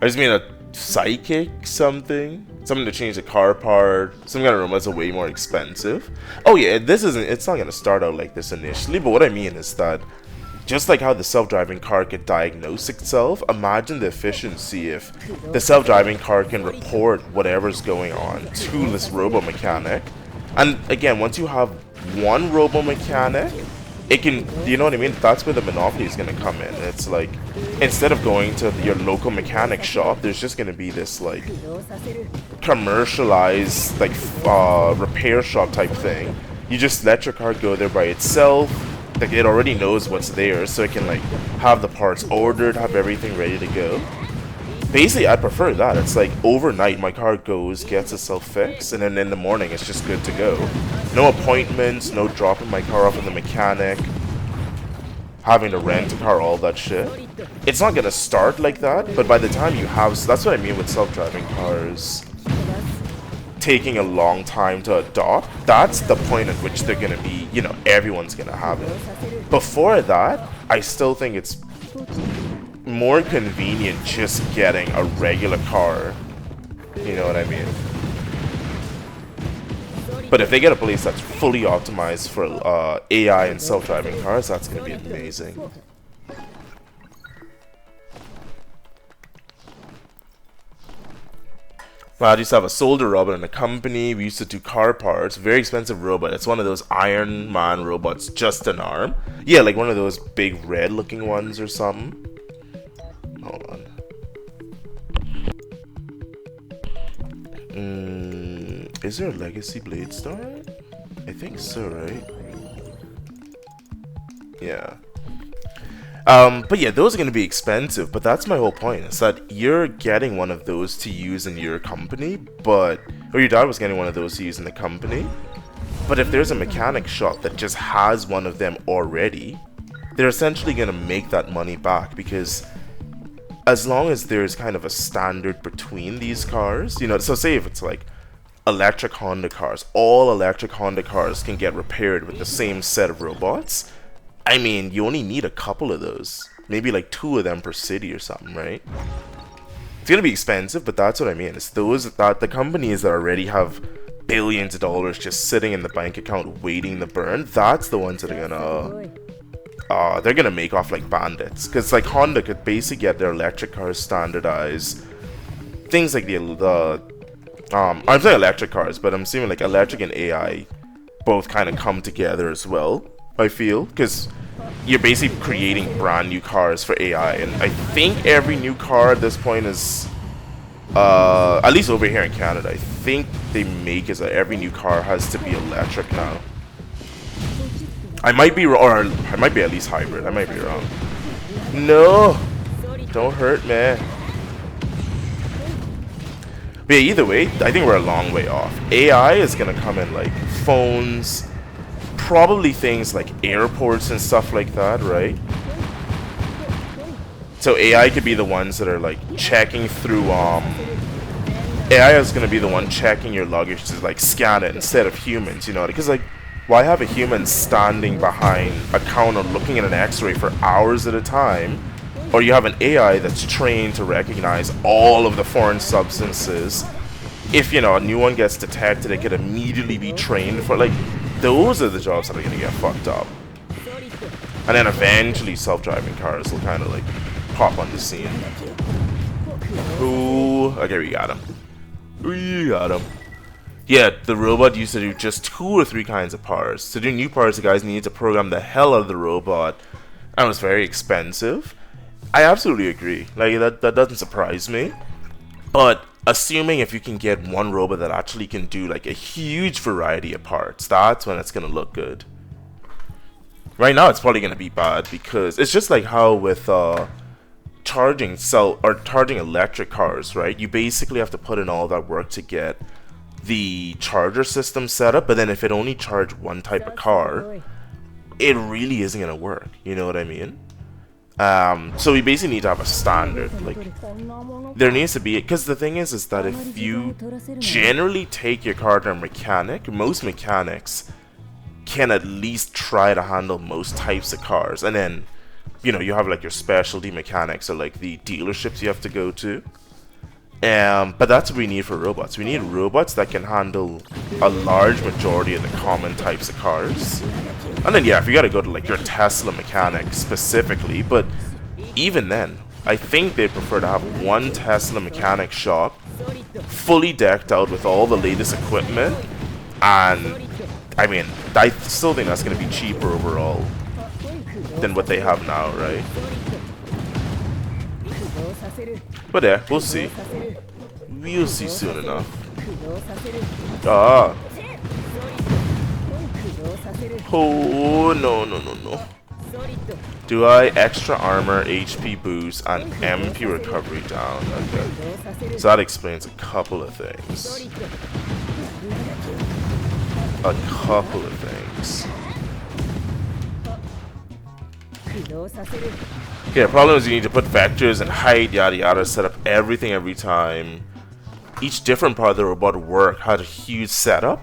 I just mean a psychic something to change the car part. Some kind of room that's way more expensive. Oh yeah, it's not gonna start out like this initially, but what I mean is that just like how the self-driving car could diagnose itself, imagine the efficiency if the self-driving car can report whatever's going on to this robo-mechanic. And again, once you have one robo-mechanic, it can, you know what I mean? That's where the monopoly is going to come in. It's like, instead of going to your local mechanic shop, there's just going to be this like commercialized like repair shop type thing. You just let your car go there by itself. Like, it already knows what's there, so it can like have the parts ordered, have everything ready to go. Basically, I prefer that. It's like overnight my car goes, gets itself fixed, and then in the morning it's just good to go. No appointments, no dropping my car off in the mechanic, having to rent a car, all that shit. It's not gonna start like that, but by the time you have, so that's what I mean with self-driving cars taking a long time to adopt. That's the point at which they're gonna be, you know, everyone's gonna have it. Before that, I still think it's more convenient just getting a regular car. You know what I mean? But if they get a place that's fully optimized for AI and self-driving cars, that's going to be amazing. Well, I used to have a solder robot in a company. We used to do car parts. Very expensive robot. It's one of those Iron Man robots, just an arm. Yeah, like one of those big red looking ones or something. Hold on. Is there a Legacy Blade Star? I think so, right? Yeah. But yeah, those are going to be expensive, but that's my whole point, is that you're getting one of those to use in your company, or your dad was getting one of those to use in the company, but if there's a mechanic shop that just has one of them already, they're essentially going to make that money back, because as long as there's kind of a standard between these cars, you know, so say if it's like electric Honda cars, all electric Honda cars can get repaired with the same set of robots. I mean, you only need a couple of those. Maybe like 2 of them per city or something, right? It's gonna be expensive, but that's what I mean. It's those that the companies that already have billions of dollars just sitting in the bank account waiting to burn, that's the ones that are gonna they're gonna make off like bandits. Cause like Honda could basically get their electric cars standardized. Things like I'm saying electric cars, but I'm assuming like electric and AI both kind of come together as well, I feel, because you're basically creating brand new cars for AI, and I think every new car at this point is, at least over here in Canada, I think they make is that every new car has to be electric now. I might be wrong, or I might be at least hybrid. I might be wrong. No, don't hurt me. But yeah, either way, I think we're a long way off. AI is gonna come in like phones, probably things like airports and stuff like that, right? So AI could be the ones that are like checking through, AI is gonna be the one checking your luggage to like scan it instead of humans, you know, because like, why have a human standing behind a counter looking at an x-ray for hours at a time, or you have an AI that's trained to recognize all of the foreign substances. If, you know, a new one gets detected, it could immediately be trained for, like, those are the jobs that are going to get fucked up. And then eventually self-driving cars will kind of, like, pop on the scene. Ooh, okay, we got him. We got him. Yeah, the robot used to do just 2 or 3 kinds of parts. To do new parts, the guys needed to program the hell out of the robot, and it was very expensive. I absolutely agree. Like, that doesn't surprise me. But assuming if you can get one robot that actually can do like a huge variety of parts, that's when it's gonna look good. Right now, it's probably gonna be bad because it's just like how with charging electric cars, right? You basically have to put in all that work to get the charger system set up, but then if it only charged one type of car, it really isn't gonna work. You know what I mean? So we basically need to have a standard. Like, there needs to be, because the thing is that if you generally take your car to a mechanic, most mechanics can at least try to handle most types of cars, and then, you know, you have like your specialty mechanics or like the dealerships you have to go to. But that's what we need for robots. We need robots that can handle a large majority of the common types of cars. And then, yeah, if you gotta go to like your Tesla mechanic specifically, but even then, I think they prefer to have one Tesla mechanic shop fully decked out with all the latest equipment. And I mean, I still think that's gonna be cheaper overall than what they have now, right? But yeah, we'll see. We'll see soon enough. Ah. Oh, no. Do I extra armor, HP boost, and MP recovery down? Okay. So that explains a couple of things. Yeah, the problem is you need to put vectors and height, yada yada, set up everything every time. Each different part of the robot work had a huge setup.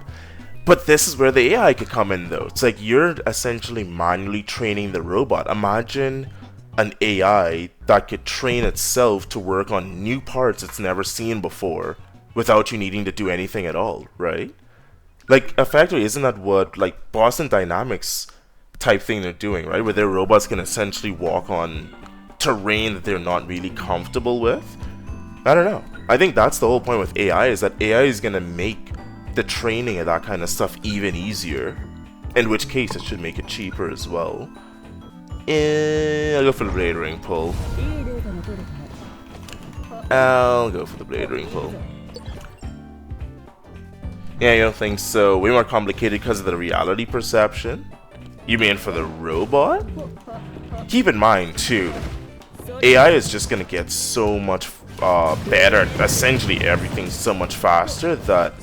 But this is where the AI could come in though. It's like you're essentially manually training the robot. Imagine an AI that could train itself to work on new parts it's never seen before without you needing to do anything at all, right? Like, effectively, isn't that what, like, Boston Dynamics type thing they're doing, right? Where their robots can essentially walk on terrain that they're not really comfortable with? I don't know. I think that's the whole point with AI, is that AI is going to make the training of that kind of stuff even easier. In which case, it should make it cheaper as well. I'll go for the blade ring pull. I'll go for the blade ring pull. Yeah, you don't think so? Way more complicated because of the reality perception? You mean for the robot? Keep in mind, too, AI is just going to get so much better. Essentially, everything's so much faster that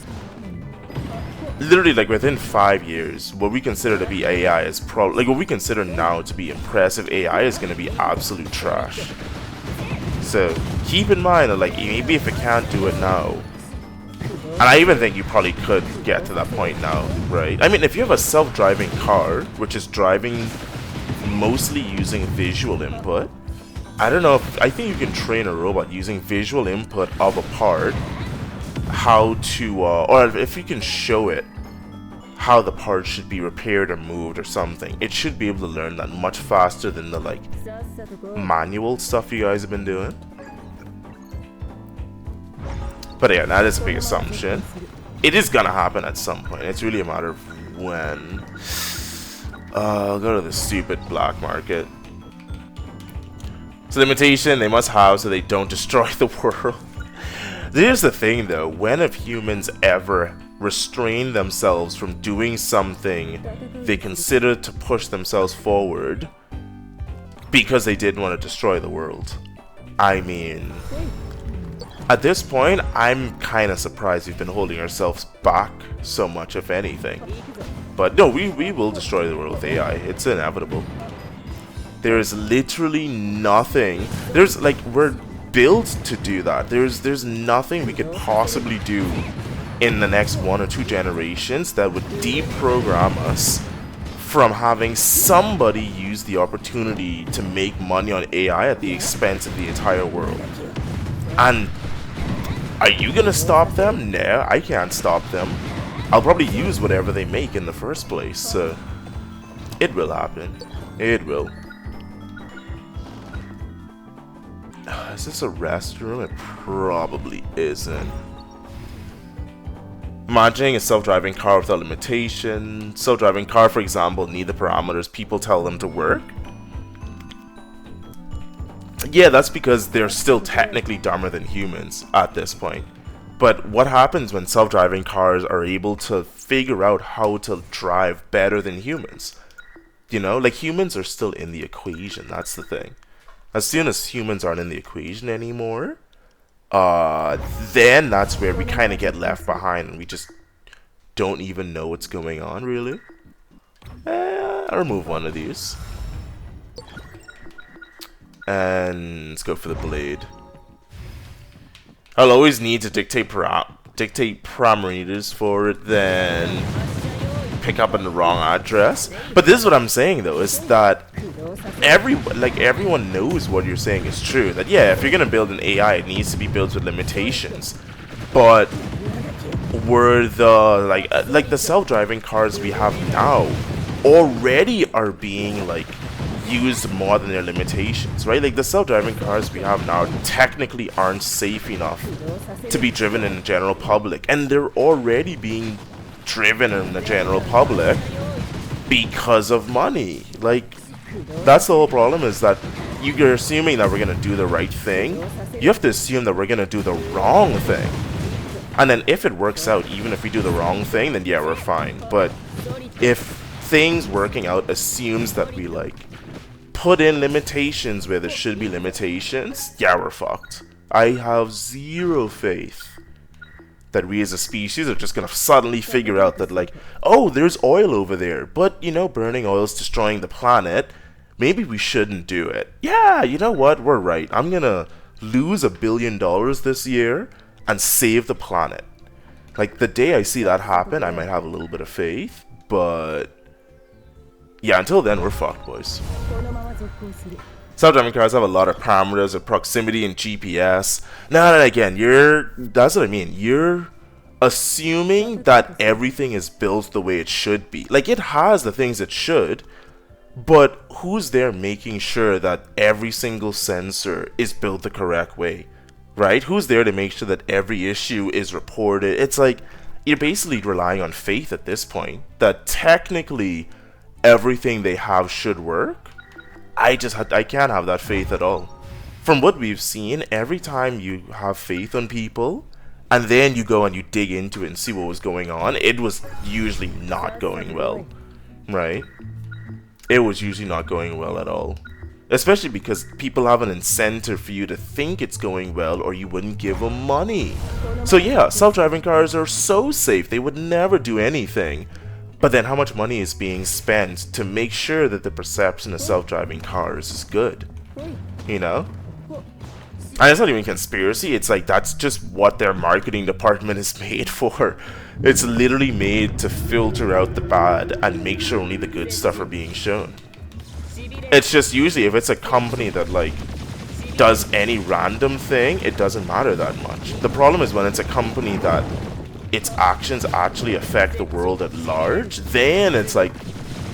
literally, like, within 5 years, what we consider to be AI is probably, like, what we consider now to be impressive AI is going to be absolute trash. So, keep in mind that, like, maybe if it can't do it now, and I even think you probably could get to that point now, right? I mean, if you have a self-driving car, which is driving mostly using visual input, I don't know if, I think you can train a robot using visual input of a part, how to, or if you can show it how the part should be repaired or moved or something, it should be able to learn that much faster than the, like, manual stuff you guys have been doing. But yeah, that is a big assumption. It is gonna happen at some point. It's really a matter of when. I'll go to the stupid black market. It's a limitation they must have so they don't destroy the world. Here's the thing though, when have humans ever restrained themselves from doing something they considered to push themselves forward because they didn't want to destroy the world? I mean, at this point, I'm kind of surprised we've been holding ourselves back so much, if anything. But no, we will destroy the world with AI. It's inevitable. There's literally nothing. There's, like, we're built to do that. There's nothing we could possibly do in the next 1 or 2 generations that would deprogram us from having somebody use the opportunity to make money on AI at the expense of the entire world. And are you gonna stop them? No, I can't stop them. I'll probably use whatever they make in the first place, so it will happen. It will. Is this a restroom? It probably isn't. Imagining a self-driving car without limitation. Self-driving car, for example, need the parameters people tell them to work. Yeah, that's because they're still technically dumber than humans at this point. But what happens when self-driving cars are able to figure out how to drive better than humans? You know, like, humans are still in the equation, that's the thing. As soon as humans aren't in the equation anymore, then that's where we kind of get left behind and we just don't even know what's going on, really. I'll remove one of these. And let's go for the blade. I'll always need to dictate parameters for it, then pick up on the wrong address. But this is what I'm saying though, is that everyone knows what you're saying is true. That yeah, if you're gonna build an AI, it needs to be built with limitations. But were the like the self-driving cars we have now already are being like used more than their limitations, right? Like the self-driving cars we have now technically aren't safe enough to be driven in the general public, and they're already being driven in the general public because of money. Like, that's the whole problem, is that you're assuming that we're gonna do the right thing. You have to assume that we're gonna do the wrong thing, and then if it works out, even if we do the wrong thing, then yeah, we're fine. But if things working out assumes that we like put in limitations where there should be limitations, yeah, we're fucked. I have zero faith that we as a species are just gonna suddenly figure out that like, oh, there's oil over there, but you know, burning oil is destroying the planet, maybe we shouldn't do it. Yeah, you know what, we're right, I'm gonna lose $1 billion this year and save the planet. Like, the day I see that happen, I might have a little bit of faith, but yeah, until then, we're fucked, boys. Self-driving cars have a lot of parameters of proximity and GPS. Now, and again, that's what I mean. You're assuming that everything is built the way it should be. Like, it has the things it should, but who's there making sure that every single sensor is built the correct way, right? Who's there to make sure that every issue is reported? It's like, you're basically relying on faith at this point, that technically everything they have should work. I can't have that faith at all. From what we've seen, every time you have faith on people, and then you go and you dig into it and see what was going on, it was usually not going well, right? It was usually not going well at all. Especially because people have an incentive for you to think it's going well, or you wouldn't give them money. So yeah, self-driving cars are so safe, they would never do anything. But then how much money is being spent to make sure that the perception of self-driving cars is good? You know? And it's not even conspiracy, it's like that's just what their marketing department is made for. It's literally made to filter out the bad and make sure only the good stuff are being shown. It's just usually if it's a company that like does any random thing, it doesn't matter that much. The problem is when it's a company that its actions actually affect the world at large, then it's like,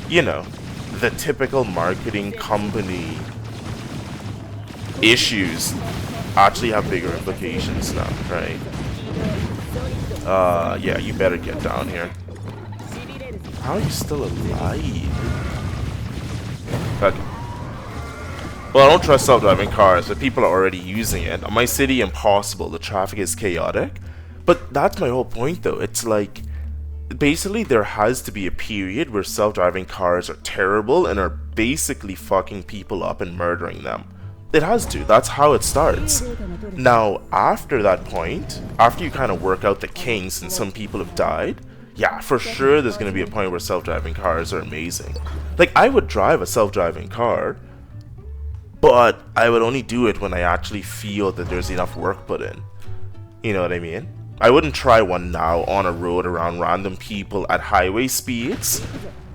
you know, the typical marketing company issues actually have bigger implications now, right? Yeah, you better get down here. How are you still alive? Okay. Well, I don't trust self-driving cars, but people are already using it. On my city, impossible. The traffic is chaotic. But that's my whole point, though. It's like, basically, there has to be a period where self-driving cars are terrible and are basically fucking people up and murdering them. It has to. That's how it starts. Now, after that point, after you kind of work out the kinks and some people have died, yeah, for sure there's going to be a point where self-driving cars are amazing. Like, I would drive a self-driving car, but I would only do it when I actually feel that there's enough work put in. You know what I mean? I wouldn't try one now on a road around random people at highway speeds.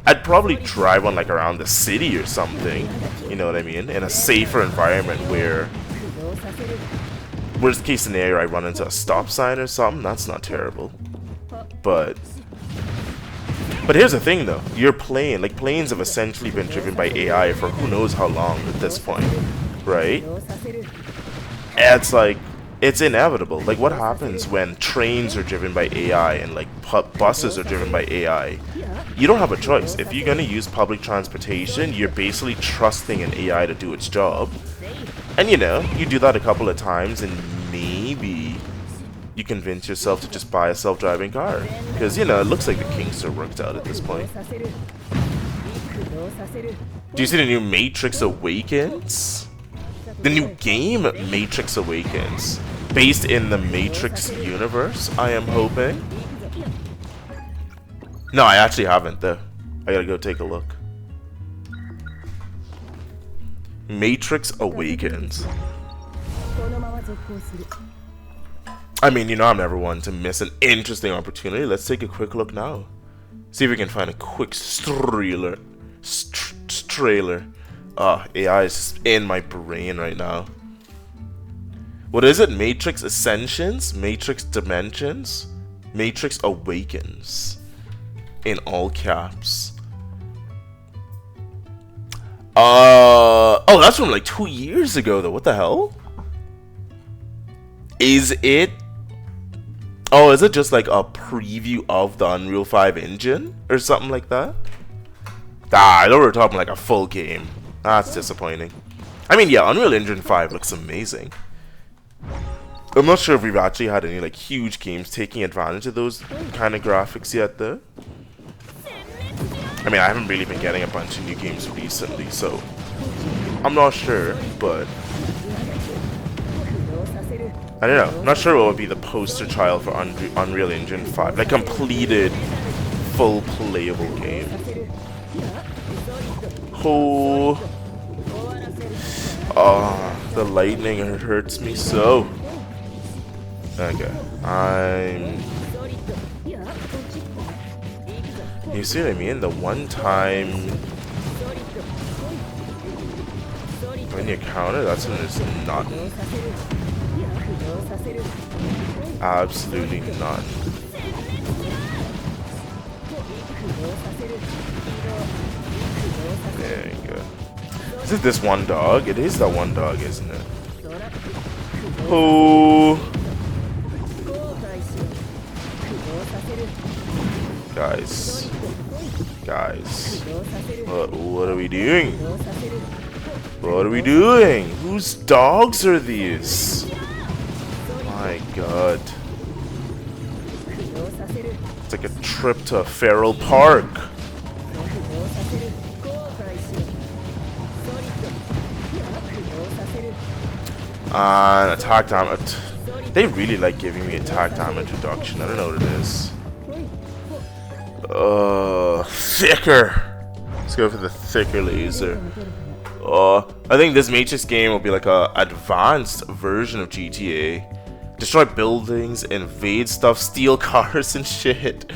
I'd probably drive one like around the city or something, you know what I mean, in a safer environment where, worst case scenario, I run into a stop sign or something. That's not terrible. But here's the thing though, your plane, like planes have essentially been driven by AI for who knows how long at this point, right? And it's like, it's inevitable. Like, what happens when trains are driven by AI and like buses are driven by AI? You don't have a choice. If you're gonna use public transportation, you're basically trusting an AI to do its job. And you know, you do that a couple of times and maybe you convince yourself to just buy a self-driving car. Because, you know, it looks like the kinks are worked out at this point. Do you see the new Matrix Awakens? The new game Matrix Awakens, based in the Matrix universe, I am hoping. No, I actually haven't though. I gotta go take a look. Matrix Awakens. I mean, you know I'm never one to miss an interesting opportunity. Let's take a quick look now. See if we can find a quick trailer. AI is in my brain right now. What is it? Matrix Ascensions? Matrix Dimensions? Matrix Awakens. In all caps. Oh, that's from like 2 years ago though. What the hell? Is it? Oh, is it just like a preview of the Unreal 5 engine? Or something like that? Ah, I thought we were talking like a full game. That's disappointing. I mean, yeah, Unreal Engine 5 looks amazing. I'm not sure if we've actually had any like huge games taking advantage of those kind of graphics yet though. I mean, I haven't really been getting a bunch of new games recently, so I'm not sure, but I don't know. I'm not sure what would be the poster child for Unreal Engine 5. Like, completed, full playable game. Oh, the lightning hurts me so. Okay, you see what I mean? The one time when you counter, that's when it's nothing. Absolutely none. There you go. Is it this one dog? It is that one dog, isn't it? Oh. Guys. What are we doing? What are we doing? Whose dogs are these? My god. It's like a trip to a feral park. And attack damage. They really like giving me attack damage reduction. I don't know what it is. Thicker. Let's go for the thicker laser. I think this Matrix game will be like a advanced version of GTA. Destroy buildings, invade stuff, steal cars and shit.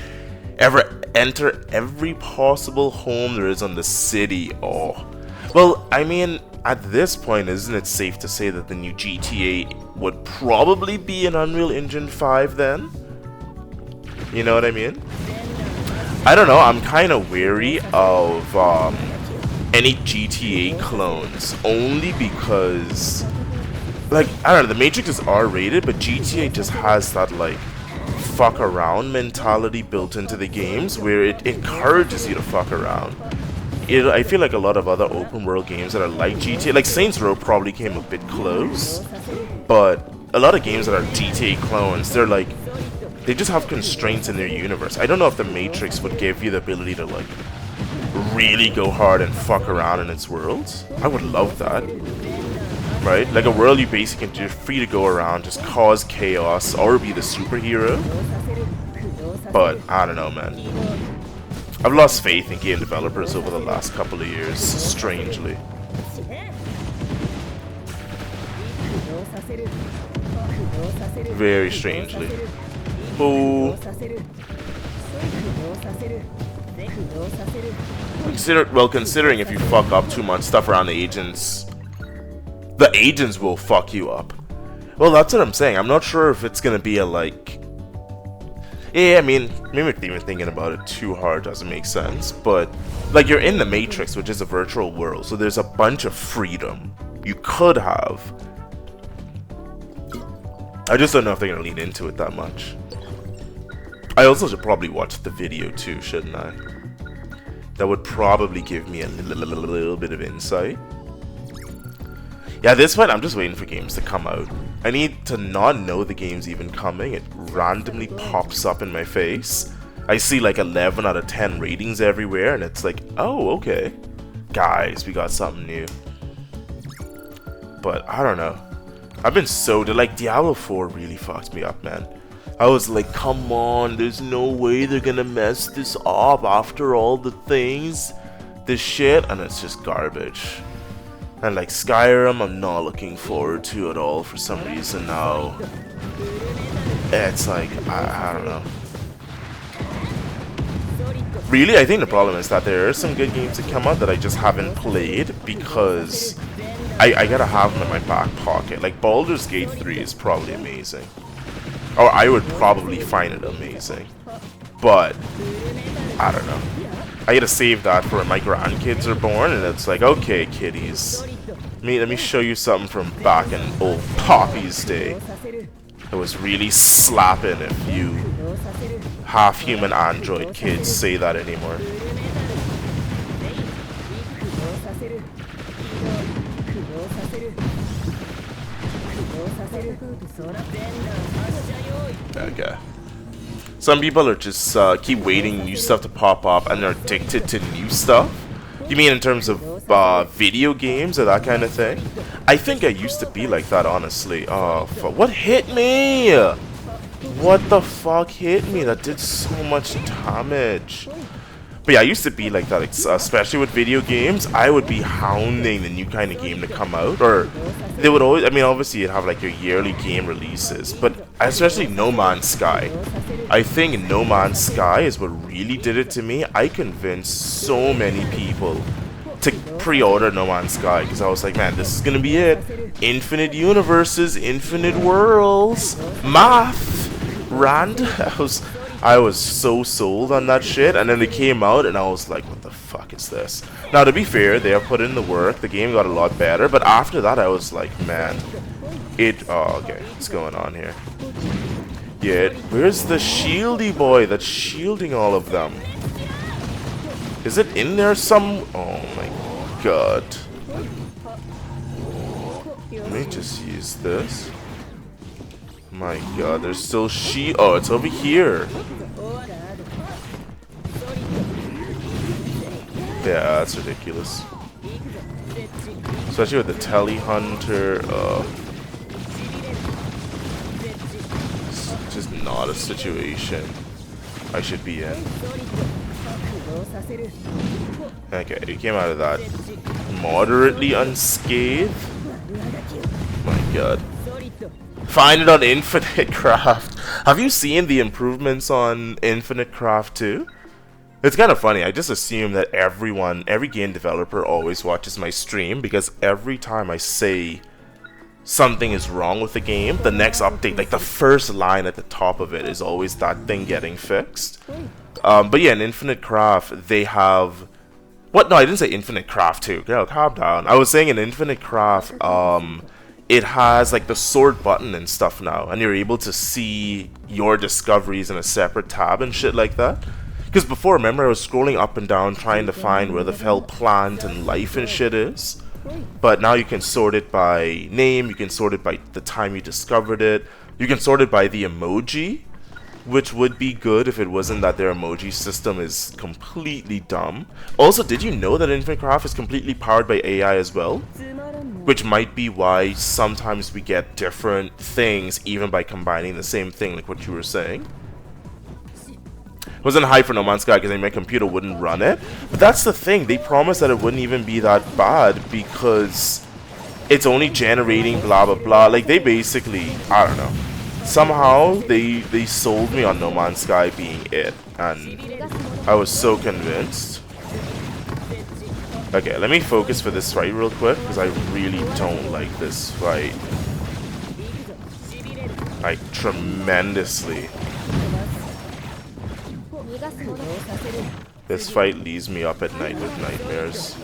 Enter every possible home there is on the city. Oh. Well, I mean, at this point, isn't it safe to say that the new GTA would probably be an Unreal Engine 5 then? You know what I mean? I don't know, I'm kind of wary of any GTA clones, only because, like, I don't know, the Matrix is R-rated, but GTA just has that, like, fuck around mentality built into the games, where it encourages you to fuck around. I feel like a lot of other open world games that are like GTA, like Saints Row probably came a bit close, but a lot of games that are GTA clones, they're like, they just have constraints in their universe. I don't know if the Matrix would give you the ability to like really go hard and fuck around in its worlds. I would love that. Right? Like a world you basically can just free to go around, just cause chaos, or be the superhero. But I don't know, man. I've lost faith in game developers over the last couple of years, strangely. Very strangely. Oh. Considering if you fuck up too much stuff around the agents will fuck you up. Well, that's what I'm saying. I'm not sure if it's gonna be a like. Yeah, I mean, maybe even thinking about it too hard doesn't make sense. But like, you're in the Matrix, which is a virtual world, so there's a bunch of freedom you could have. I just don't know if they're gonna lean into it that much. I also should probably watch the video too, shouldn't I? That would probably give me a little bit of insight. Yeah, at this point, I'm just waiting for games to come out. I need to not know the game's even coming. It randomly pops up in my face. I see like 11 out of 10 ratings everywhere, and it's like, oh, okay. Guys, we got something new. But I don't know. I've been so... like, Diablo 4 really fucked me up, man. I was like, come on, there's no way they're gonna mess this up after all the things. This shit, and it's just garbage. And like Skyrim, I'm not looking forward to at all for some reason now. It's like, I don't know. Really, I think the problem is that there are some good games that come out that I just haven't played because I gotta have them in my back pocket. Like Baldur's Gate 3 is probably amazing. Or I would probably find it amazing. But, I don't know. I gotta save that for when my grandkids are born, and it's like, okay, kiddies. Let me show you something from back in old Poppy's day. It was really slapping if you half-human android kids say that anymore. Okay. Some people are just keep waiting new stuff to pop up and they're addicted to new stuff. You mean in terms of video games or that kind of thing? I think I used to be like that, honestly. Oh, what hit me? What the fuck hit me? That did so much damage. But yeah, I used to be like that, especially with video games. I would be hounding the new kind of game to come out, or they would always, I mean, obviously you'd have like your yearly game releases, but especially No Man's Sky. I think No Man's Sky is what really did it to me. I convinced so many people to pre-order No Man's Sky because I was like, man, this is gonna be it. Infinite universes, infinite worlds, math, I was so sold on that shit, and then they came out, and I was like, what the fuck is this? Now, to be fair, they have put in the work. The game got a lot better, but after that, I was like, man, oh, okay, what's going on here? Yeah, where's the shieldy boy that's shielding all of them? Is it in there some? Oh my god. Let me just use this. My god, there's still oh, it's over here. Yeah, that's ridiculous. Especially with the Telehunter. It's just not a situation I should be in. Okay, you came out of that moderately unscathed. My god. Find it on Infinite Craft. Have you seen the improvements on Infinite Craft 2? It's kind of funny. I just assume that every game developer always watches my stream, because every time I say something is wrong with the game, the next update, like the first line at the top of it, is always that thing getting fixed. But yeah, in Infinite Craft, they have... What? No, I didn't say Infinite Craft 2. Girl, calm down. I was saying in Infinite Craft, it has like the sword button and stuff now, and you're able to see your discoveries in a separate tab and shit like that. Because before, remember, I was scrolling up and down trying to find where the hell plant and life and shit is. But now you can sort it by name, you can sort it by the time you discovered it, you can sort it by the emoji, which would be good if it wasn't that their emoji system is completely dumb. Also, did you know that Infinite Craft is completely powered by AI as well? Which might be why sometimes we get different things even by combining the same thing, like what you were saying. It wasn't hype for No Man's Sky because my computer wouldn't run it. But that's the thing, they promised that it wouldn't even be that bad because it's only generating blah blah blah. Like, they basically, I don't know. Somehow they sold me on No Man's Sky being it, and I was so convinced. Okay, let me focus for this fight real quick because I really don't like this fight. Like, tremendously. This fight leaves me up at night with nightmares.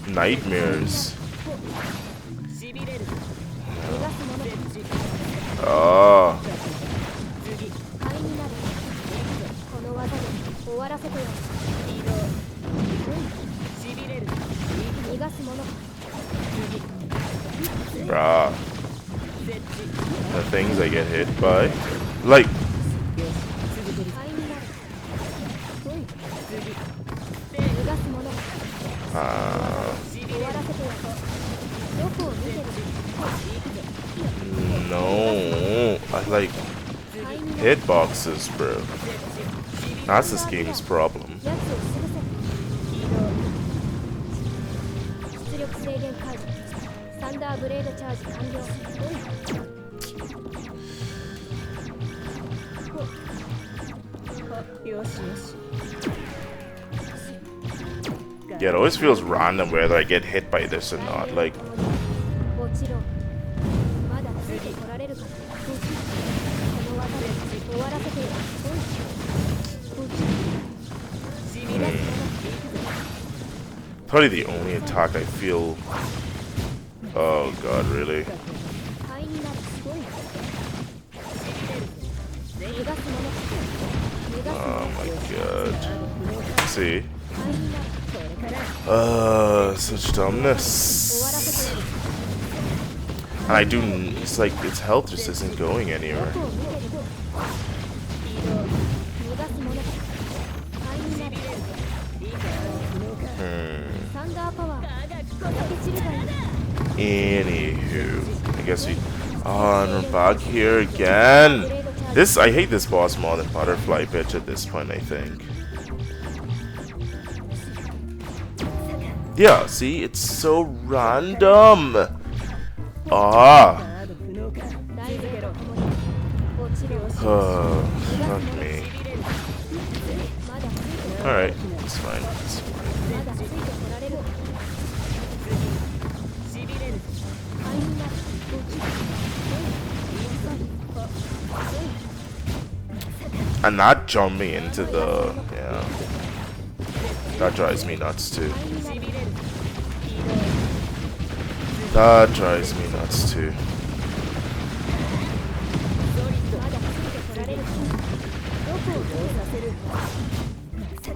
Nightmares. Oh. Bruh. The things I get hit by. Like. No. I like hitboxes, bro. That's this game's problem. Yeah, it always feels random whether I get hit by this or not. Like, probably the only attack I feel. Oh god, really? Oh my god. See? Such dumbness. And I do, it's like its health just isn't going anywhere. Anywho, I guess we. Oh, and we're back here again. I hate this boss more than Butterfly Bitch at this point, I think. Yeah, see, it's so random. Ah. Fuck me. Alright, it's fine. It's fine. And not jumping into the... yeah. That drives me nuts too. That drives me nuts too.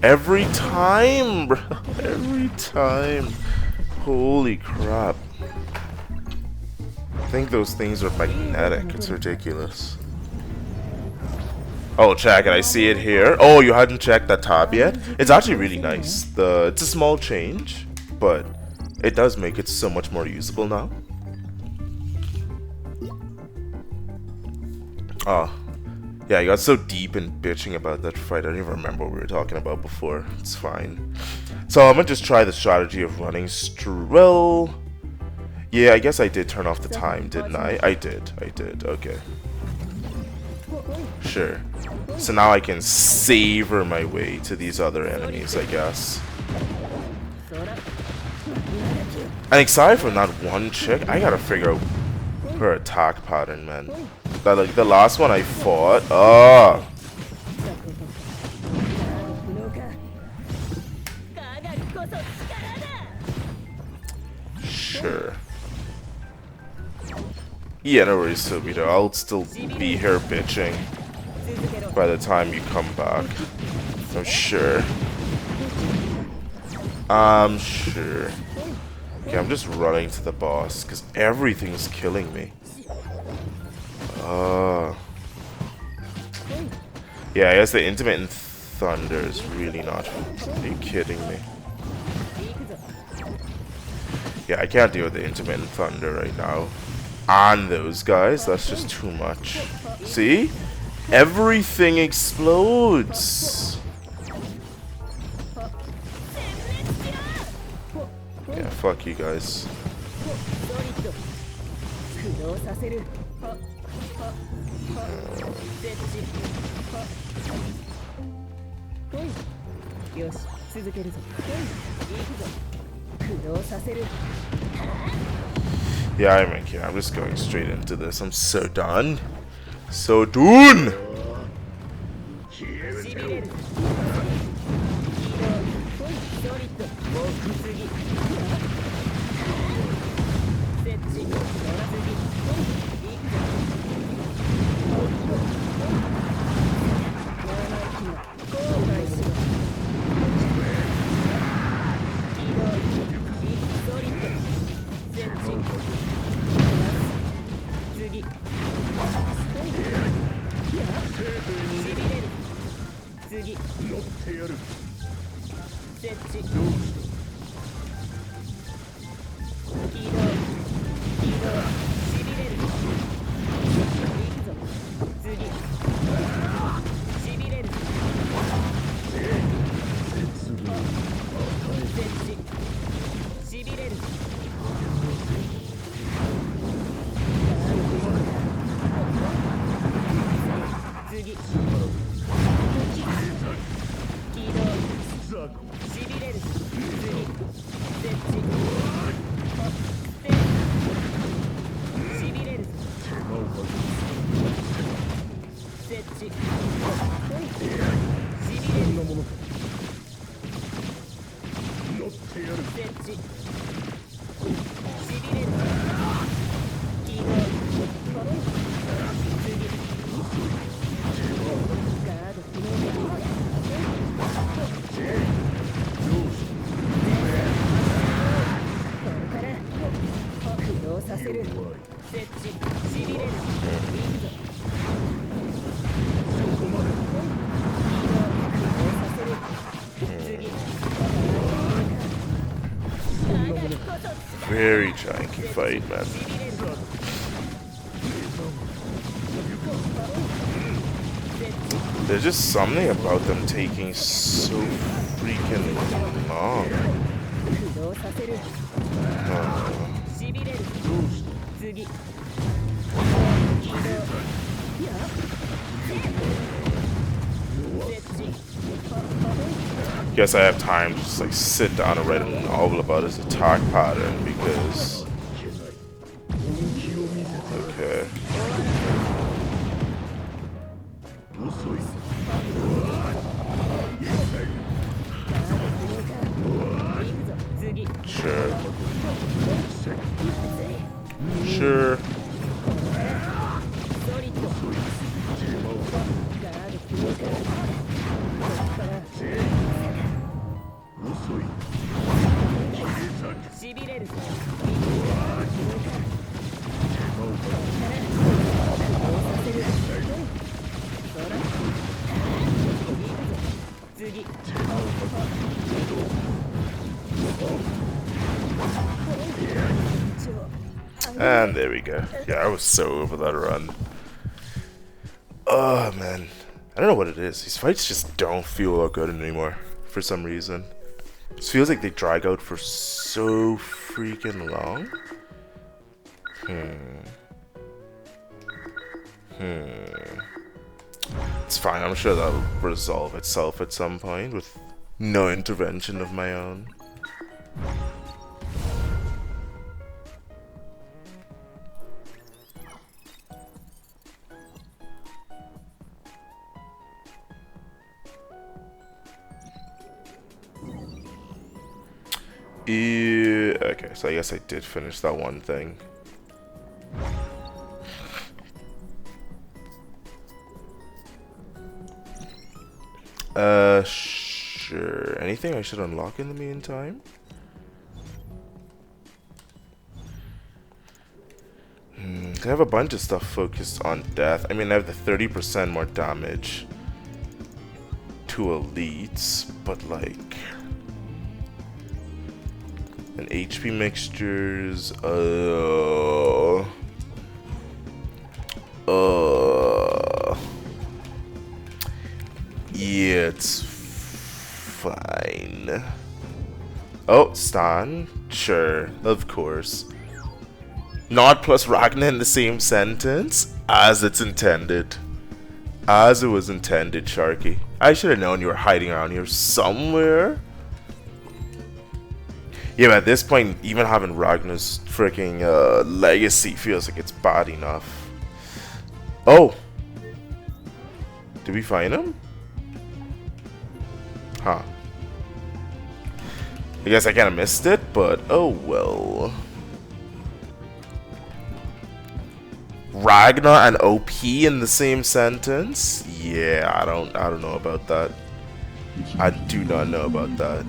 Every time, bro. Every time. Holy crap. I think those things are magnetic. It's ridiculous. Oh, check it. I see it here. Oh, you hadn't checked that tab yet? It's actually really nice. It's a small change, but it does make it so much more usable now. Oh. Yeah, I got so deep in bitching about that fight, I don't even remember what we were talking about before. It's fine. So I'm gonna just try the strategy of running well, yeah, I guess I did turn off the time, didn't I? I did, okay. Sure. So now I can savor my way to these other enemies, I guess. And aside from that one chick, I gotta figure out her attack pattern, man. That, like, the last one I fought, oh! Sure. Yeah, no worries, Tobito. I'll still be here bitching by the time you come back. I'm sure. I'm sure. Okay, I'm just running to the boss, because everything's killing me. Yeah, I guess the intermittent thunder is really not. Are you kidding me? Yeah, I can't deal with the intermittent thunder right now. And those guys, that's just too much. See? Everything explodes. Yeah, fuck you guys. Yeah, I mean, I'm just going straight into this. I'm so done. So done! Very janky fight, man. There's just something about them taking so freaking long. Guess I have time to just like sit down and write a novel about his attack pattern because okay. And there we go. Yeah, I was so over that run. Oh man, I don't know what it is. These fights just don't feel that good anymore for some reason. It feels like they drag out for so freaking long. It's fine. I'm sure that'll resolve itself at some point with no intervention of my own. Okay, so I guess I did finish that one thing. Sure. Anything I should unlock in the meantime? I have a bunch of stuff focused on death. I mean, I have the 30% more damage to elites, but like... and HP mixtures, yeah, it's fine. Oh, Stan? Sure, of course. Not plus Ragna in the same sentence? As it's intended. As it was intended, Sharky. I should have known you were hiding around here somewhere. Yeah, but at this point, even having Ragna's freaking legacy feels like it's bad enough. Oh! Did we find him? Huh. I guess I kind of missed it, but oh well. Ragna and OP in the same sentence? Yeah, I don't know about that. I do not know about that.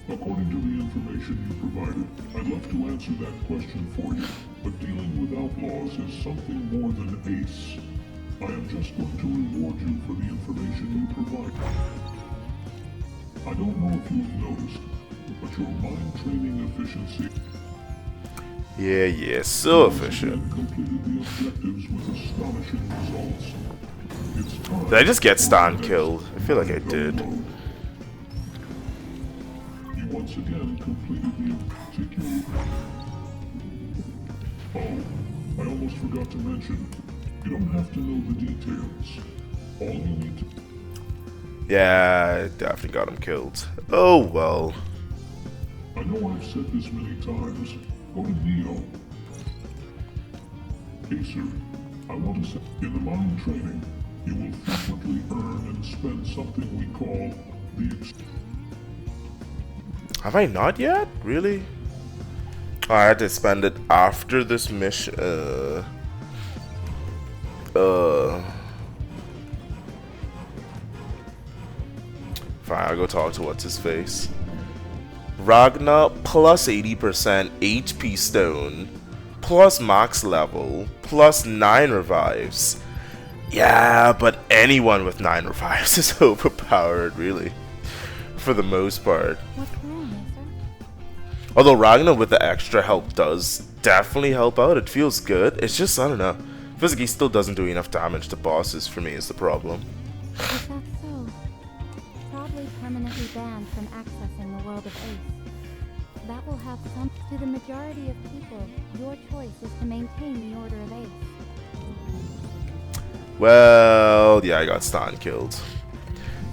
According to the information you provided, I'd love to answer that question for you, but dealing with outlaws is something more than ace. I am just going to reward you for the information you provide. I don't know if you've noticed, but your mind training efficiency... Yeah, so efficient. ...completed the objectives with astonishing results. It's time... Did I just get Stan killed? I feel like I did. You once again completed the particular... Oh, I almost forgot to mention, you don't have to know the details. All you need to... Yeah, I definitely got him killed. Oh well. I know I've said this many times. Go to Neo. Acer, I want to say, in the mind training, you will frequently earn and spend something we call the... Have I not yet? Really? Oh, I had to spend it after this mission. Fine, I'll go talk to what's his face. Ragna plus 80% HP stone, plus max level, plus 9 revives. Yeah, but anyone with 9 revives is overpowered, really. For the most part. What's wrong, Acer? Although Ragna with the extra help does definitely help out. It feels good. It's just, I don't know. Feels like he still doesn't do enough damage to bosses for me is the problem. Is that so? Probably permanently banned from accessing the world of Ace. That will have some... To the majority of people, your choice is to maintain the Order of Ace. Well, yeah, I got Stan killed.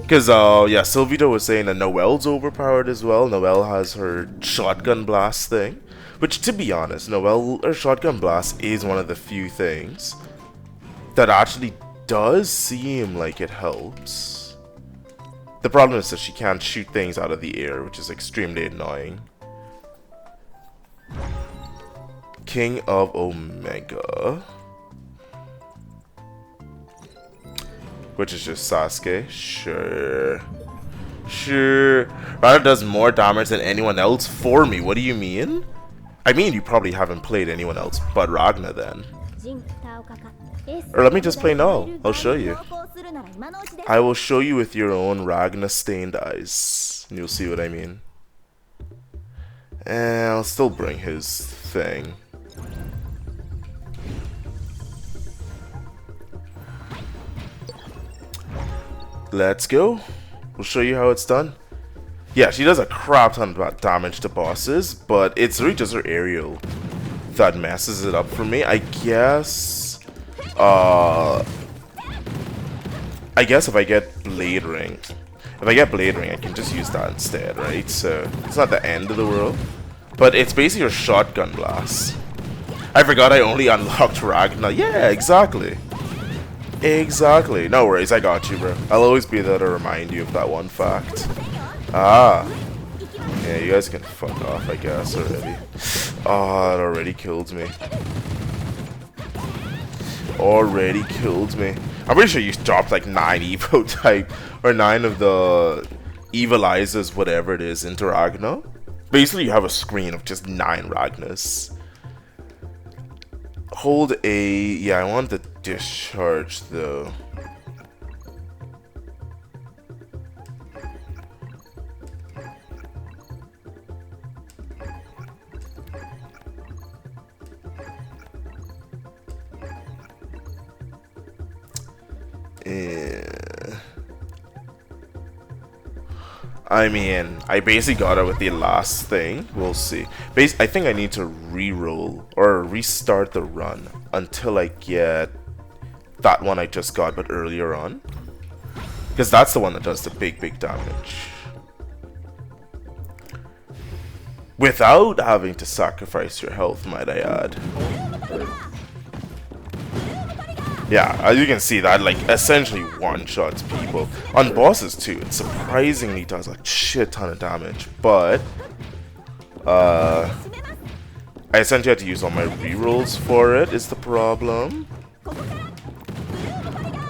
Because, yeah, Sylvito was saying that Noelle's overpowered as well. Noelle has her shotgun blast thing. Which, to be honest, her shotgun blast is one of the few things that actually does seem like it helps. The problem is that she can't shoot things out of the air, which is extremely annoying. King of Omega. Which is just Sasuke. Sure. Sure. Ragna does more damage than anyone else for me. What do you mean? I mean, you probably haven't played anyone else but Ragna then. Or let me just play null. I'll show you. I will show you with your own Ragna stained eyes. And you'll see what I mean. And I'll still bring his thing. Let's go. We'll show you how it's done. Yeah, she does a crap ton of damage to bosses, but it's really just her aerial that messes it up for me. I guess if I get Blade Ring, I can just use that instead, right? So it's not the end of the world, but it's basically your shotgun blast. I forgot I only unlocked Ragna. Yeah, exactly. Exactly. No worries, I got you, bro. I'll always be there to remind you of that one fact. Ah. Yeah, you guys can fuck off, I guess, already. Oh, it already killed me. Already killed me. I'm pretty sure you dropped like 9 Evo type, or 9 of the Evilizers, whatever it is, into Ragna. Basically, you have a screen of just 9 Ragnas. Hold A. Yeah, I want the discharge though. I mean, I basically got it with the last thing. We'll see. I think I need to re-roll or restart the run until I get that one I just got, but earlier on. Because that's the one that does the big damage. Without having to sacrifice your health, might I add. Yeah, as you can see, that like essentially one-shots people. On bosses too, it surprisingly does a shit ton of damage, but I essentially had to use all my rerolls for it, is the problem.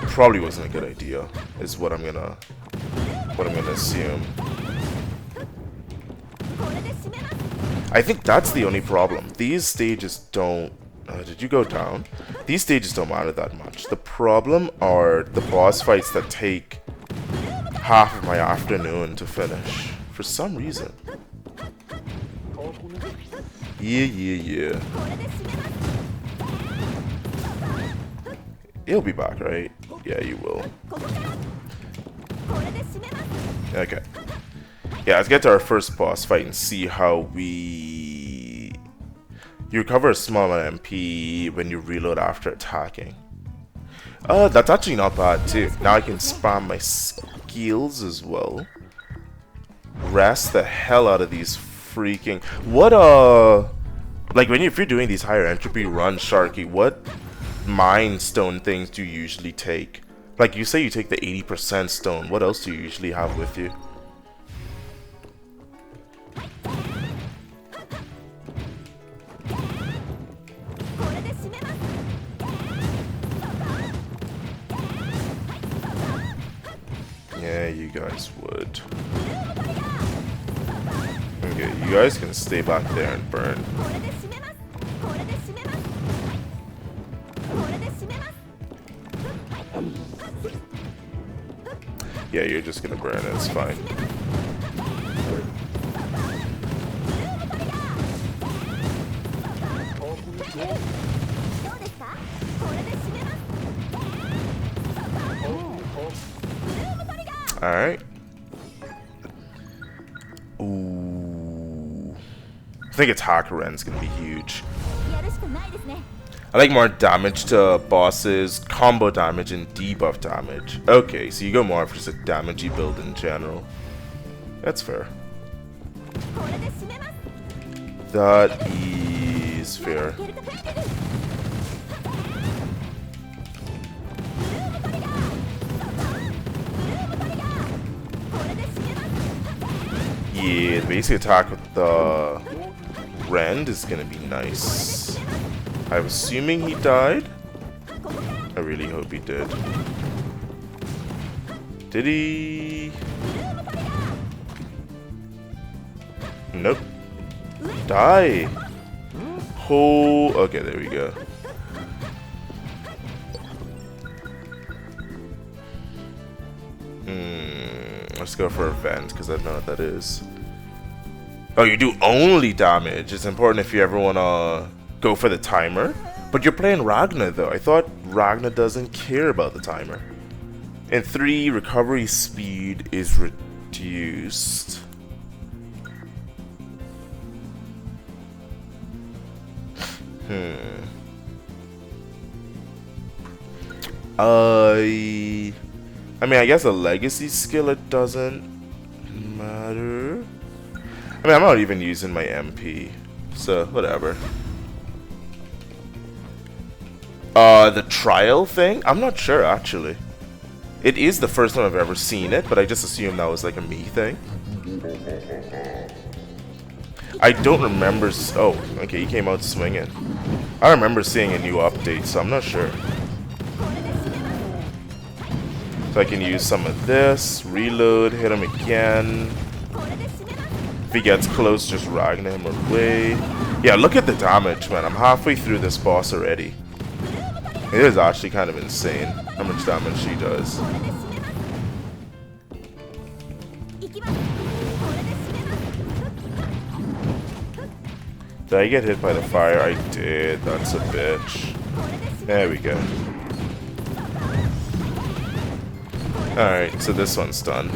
Probably wasn't a good idea, is what I'm gonna assume. I think that's the only problem. These stages don't... did you go down? These stages don't matter that much. The problem are the boss fights that take half of my afternoon to finish. For some reason. Yeah. You'll be back, right? Yeah, you will. Okay. Yeah, let's get to our first boss fight and see how we... You recover a small amount of MP when you reload after attacking. That's actually not bad too. Now I can spam my skills as well. Rest the hell out of these freaking... What, like, if you're doing these higher entropy runs, Sharky, what mind stone things do you usually take? Like, you say you take the 80% stone. What else do you usually have with you? Yeah, you guys would. Okay, you guys can stay back there and burn. Yeah, you're just gonna burn it, it's fine. Alright. Ooh. I think attack Ren's gonna be huge. I like more damage to bosses, combo damage, and debuff damage. Okay, so you go more for just a damagey build in general. That's fair. That is fair. Yeah, the basic attack with the Rend is gonna be nice. I'm assuming he died. I really hope he did. Did he? Nope. Die. Oh, okay, there we go. go for a vent because I don't know what that is. Oh, you do only damage. It's important if you ever want to go for the timer. But you're playing Ragna though. I thought Ragna doesn't care about the timer. In 3, recovery speed is reduced. I mean, I guess a legacy skill, it doesn't matter. I mean, I'm not even using my MP, so whatever. The trial thing? I'm not sure, actually. It is the first time I've ever seen it, but I just assumed that was like a me thing. I don't remember. Oh, okay, he came out swinging. I remember seeing a new update, so I'm not sure. So I can use some of this, reload, hit him again. If he gets close, just Ragna him away. Yeah, look at the damage, man. I'm halfway through this boss already. It is actually kind of insane how much damage she does. Did I get hit by the fire? I did. That's a bitch. There we go. Alright, so this one's done.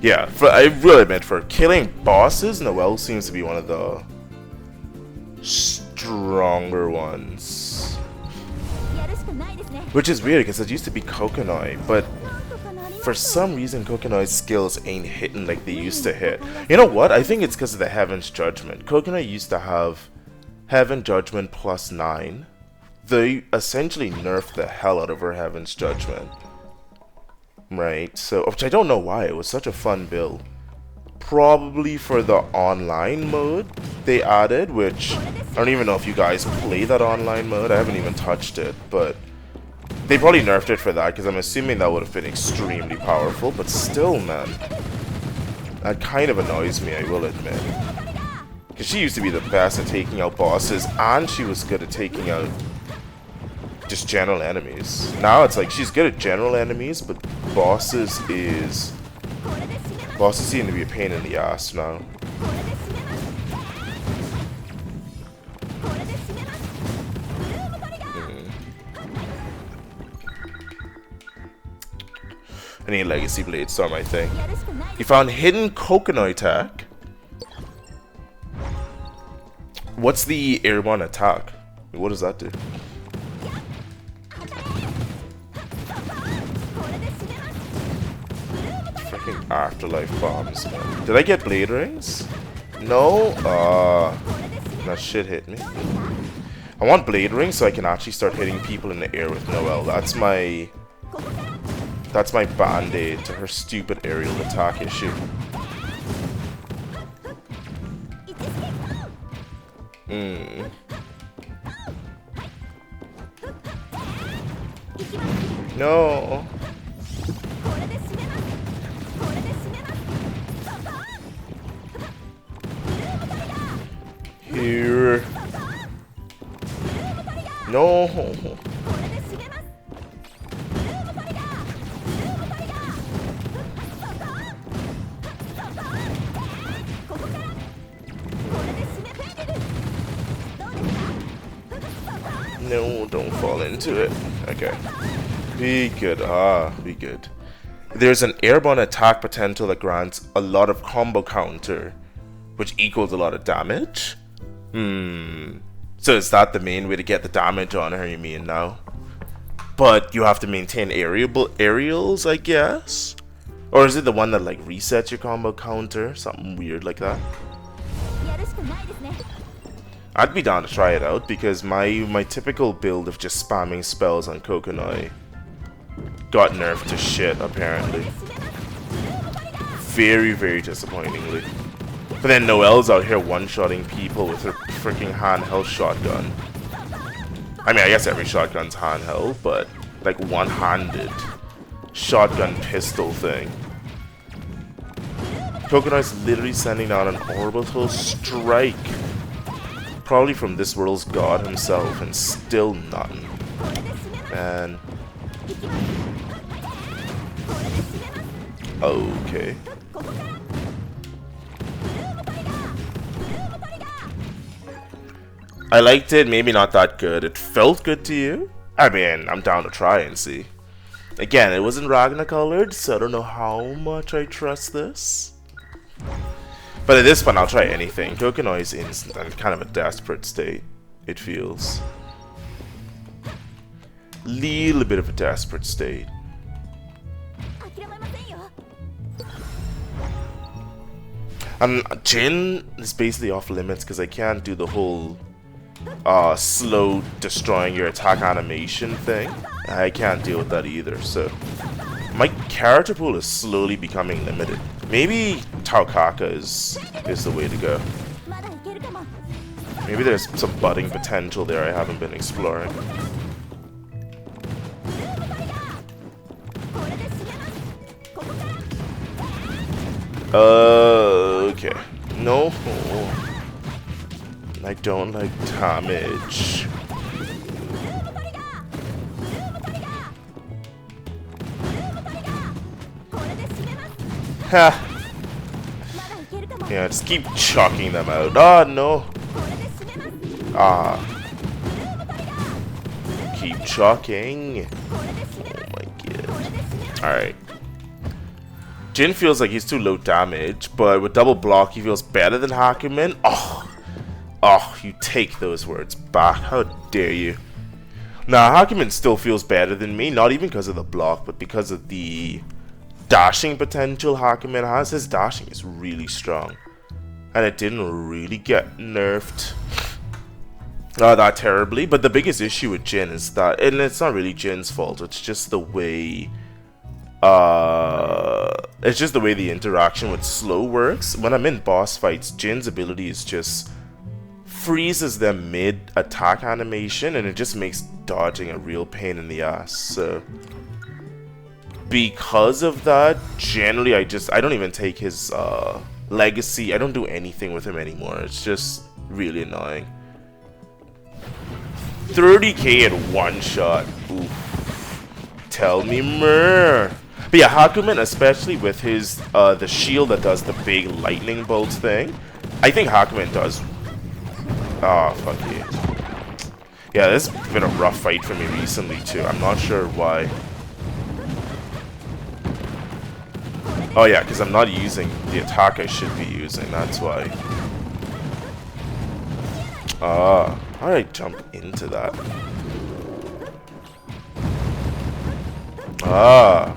Yeah, I really admit, for killing bosses, Noelle seems to be one of the stronger ones. Which is weird, because it used to be Kokonoi, but for some reason Kokonoi's skills ain't hitting like they used to hit. You know what? I think it's because of the Heaven's Judgment. Kokonoi used to have Heaven Judgment plus 9. They essentially nerfed the hell out of her Heaven's Judgment. Right? So, which I don't know why. It was such a fun build. Probably for the online mode they added, which I don't even know if you guys play that online mode. I haven't even touched it, but they probably nerfed it for that, because I'm assuming that would have been extremely powerful, but still, man. That kind of annoys me, I will admit. Because she used to be the best at taking out bosses, and she was good at taking out just general enemies. Now it's like she's good at general enemies, but bosses seem to be a pain in the ass now. I need Legacy Blade Storm, I think. You found hidden Kokonoi attack. What's the airborne attack? What does that do? Freaking afterlife bombs, man. Did I get blade rings? No? That shit hit me. I want blade rings so I can actually start hitting people in the air with Noelle. That's my band-aid to her stupid aerial attack issue. No. Here. No. No, don't fall into it. Okay. Be good. Be good. There's an airborne attack potential that grants a lot of combo counter, which equals a lot of damage. So is that the main way to get the damage on her, you mean now? But you have to maintain aerials, I guess? Or is it the one that like resets your combo counter? Something weird like that? I'd be down to try it out, because my typical build of just spamming spells on Kokonoi got nerfed to shit, apparently. Very, very disappointingly. But then Noelle's out here one-shotting people with her freaking handheld shotgun. I mean, I guess every shotgun's handheld, but like one-handed shotgun pistol thing. Kokonoi's literally sending out an orbital strike. Probably from this world's god himself, and still nothing. Man. Okay. I liked it, maybe not that good. It felt good to you? I mean, I'm down to try and see. Again, it wasn't Ragna colored, so I don't know how much I trust this. But at this point, I'll try anything. Kokonoi is instant and kind of a desperate state, it feels. Little bit of a desperate state. And Jin is basically off limits because I can't do the whole slow destroying your attack animation thing. I can't deal with that either, so my character pool is slowly becoming limited. Maybe Taokaka is the way to go. Maybe there's some budding potential there I haven't been exploring. Okay. No. I don't like damage. Ha! Yeah, just keep chucking them out. Oh, no. Ah. Keep chucking. Oh my god. Alright. Jin feels like he's too low damage, but with double block he feels better than Hakumen. Oh, you take those words back. How dare you. Nah, Hakumen still feels better than me, not even because of the block, but because of the dashing potential Hakumen has. His dashing is really strong. And it didn't really get nerfed that terribly. But the biggest issue with Jin is that, and it's not really Jin's fault, it's just the way the interaction with slow works. When I'm in boss fights, Jin's ability is just freezes them mid attack animation, and it just makes dodging a real pain in the ass. So because of that, generally I don't even take his legacy. I don't do anything with him anymore. It's just really annoying. 30k in one shot. Oof. Tell me more. But yeah, Hakumen, especially with his the shield that does the big lightning bolts thing, I think Hakumen does. Oh, fuck you. Yeah, this has been a rough fight for me recently too. I'm not sure why. Oh yeah, because I'm not using the attack I should be using, that's why. Alright, jump into that.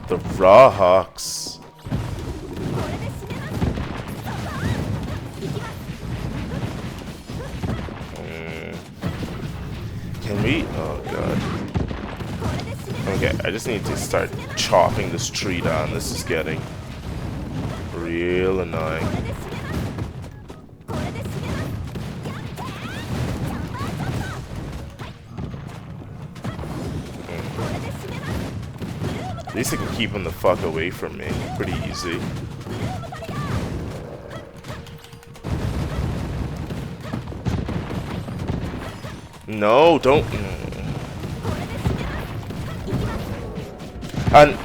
The Raw Hawks. Can we? Oh god. Okay, I just need to start chopping this tree down. This is getting real annoying. At least I can keep him the fuck away from me. Pretty easy. No, don't. And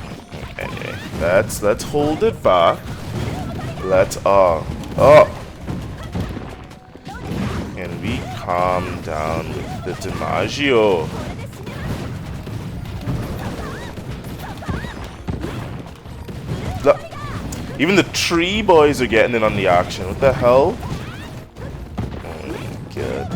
anyway, let's hold it back. Let's Can we calm down with the DiMaggio? Even the tree boys are getting in on the action. What the hell? Oh my god.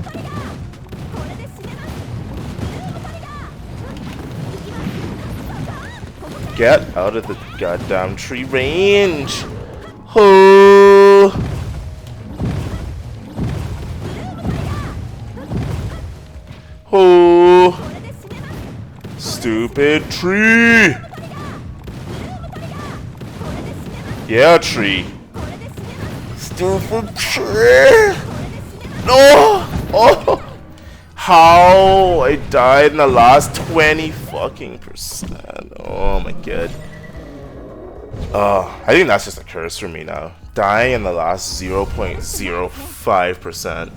Get out of the goddamn tree range. Oh. Oh. Stupid tree. Yeah, tree. Stupid tree. No. Oh. How I died in the last 20 fucking %. Oh my god. I think that's just a curse for me now. Dying in the last 0.05%.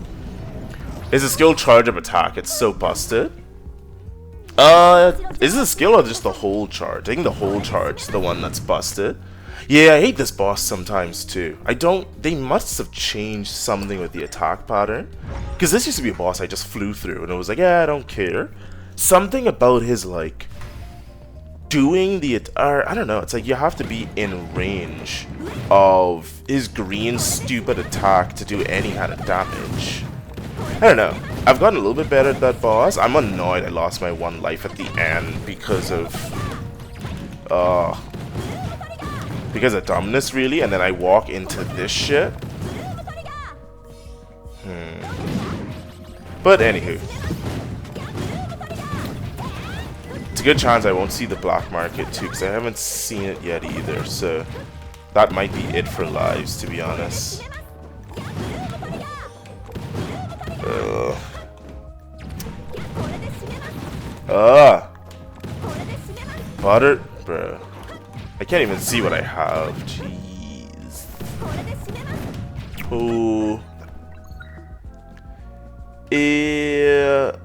It's a skill charge of attack. It's so busted. Is it a skill or just the whole charge? I think the whole charge is the one that's busted. Yeah, I hate this boss sometimes too. They must have changed something with the attack pattern. Because this used to be a boss I just flew through and it was like, yeah, I don't care. Something about his, like, doing the, I don't know, it's like you have to be in range of his green stupid attack to do any kind of damage. I don't know. I've gotten a little bit better at that boss. I'm annoyed I lost my 1 life at the end because of dumbness, really, and then I walk into this shit. But anywho, it's a good chance I won't see the black market too, because I haven't seen it yet either, so that might be it for lives, to be honest. Butter, bro. I can't even see what I have. Jeez. Oh. Yeah.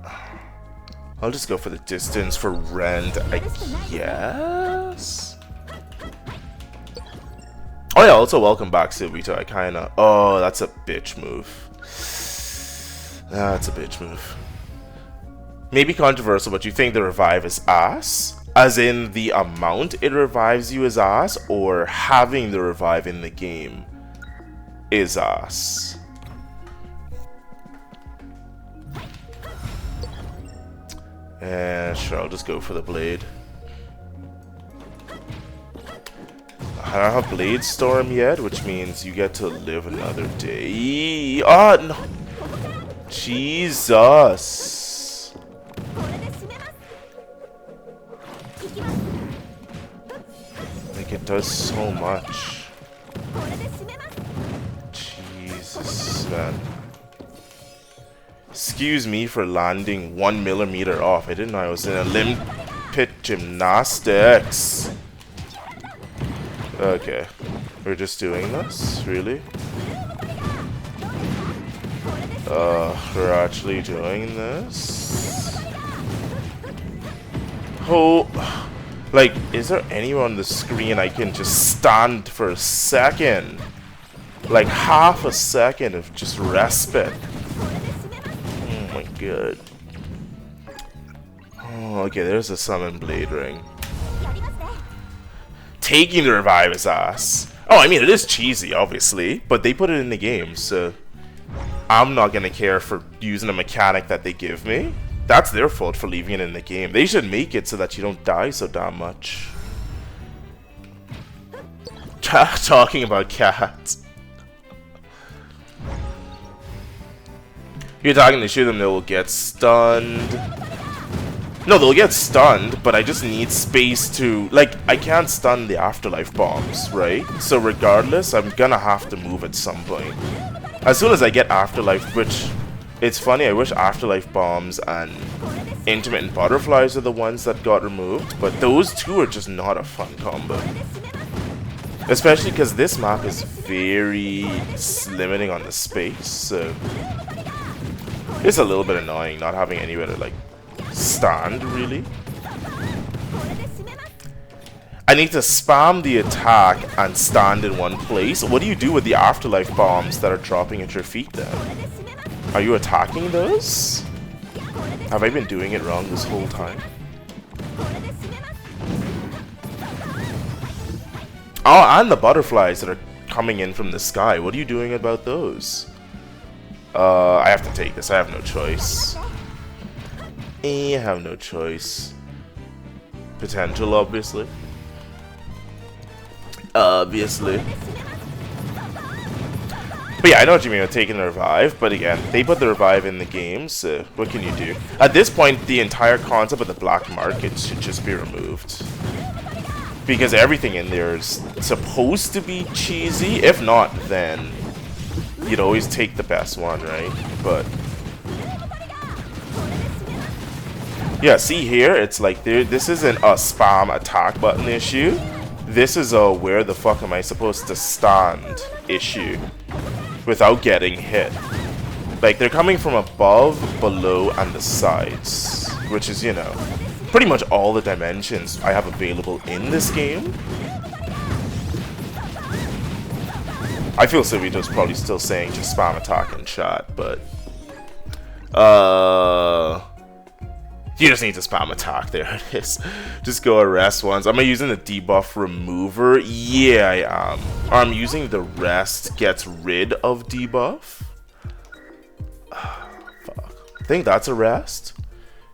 I'll just go for the distance for rend, I guess. Oh yeah, also welcome back, Silvito. I kinda... Oh, that's a bitch move. That's a bitch move. Maybe controversial, but you think the revive is ass? As in the amount it revives you is ass, or having the revive in the game is ass? Sure, I'll just go for the blade. I don't have Blade Storm yet, which means you get to live another day. Oh, no. Jesus. Like, it does so much. Jesus, man. Excuse me for landing 1 millimeter off. I didn't know I was in Olympic gymnastics. Okay. We're just doing this? Really? We're actually doing this? Oh, like, is there anywhere on the screen I can just stand for a second? Like, half a second of just respite. Oh my god. Oh, okay, there's a summon blade ring. Taking the revive is ass. Oh, I mean, it is cheesy, obviously, but they put it in the game, so I'm not gonna care for using a mechanic that they give me. That's their fault for leaving it in the game. They should make it so that you don't die so damn much. Talking about cats. You're talking to shoot them, they will get stunned. No, they'll get stunned, but I just need space to... Like, I can't stun the afterlife bombs, right? So regardless, I'm gonna have to move at some point. As soon as I get afterlife, which... It's funny, I wish afterlife bombs and intermittent butterflies are the ones that got removed, but those two are just not a fun combo. Especially because this map is very limiting on the space, so... It's a little bit annoying not having anywhere to, like, stand, really. I need to spam the attack and stand in one place. What do you do with the afterlife bombs that are dropping at your feet then? Are you attacking those? Have I been doing it wrong this whole time? Oh, and the butterflies that are coming in from the sky. What are you doing about those? I have to take this. I have no choice. I have no choice. Potential, obviously. Obviously. But yeah, I know what you mean with taking the revive, but again, they put the revive in the game, so what can you do? At this point, the entire concept of the black market should just be removed. Because everything in there is supposed to be cheesy. If not, then you'd always take the best one, right? But yeah, see here, it's like this isn't a spam attack button issue. This is a where the fuck am I supposed to stand issue without getting hit. Like, they're coming from above, below, and the sides, which is, you know, pretty much all the dimensions I have available in this game. I feel Savito's probably still saying just spam attack and chat, but you just need to spam attack. There it is. Just go arrest once. Am I using the debuff remover? Yeah, I am. Or I'm using the rest gets rid of debuff. Fuck. I think that's a rest.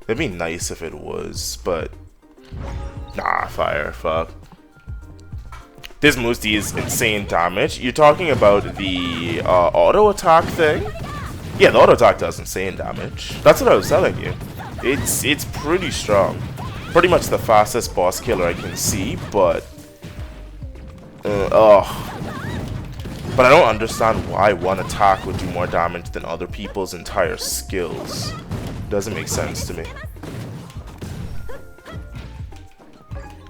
It'd be nice if it was, but nah, fire. Fuck. This moves deals insane damage. You're talking about the auto attack thing? Yeah, the auto attack does insane damage. That's what I was telling you. It's pretty strong. Pretty much the fastest boss killer I can see, but but I don't understand why one attack would do more damage than other people's entire skills. Doesn't make sense to me.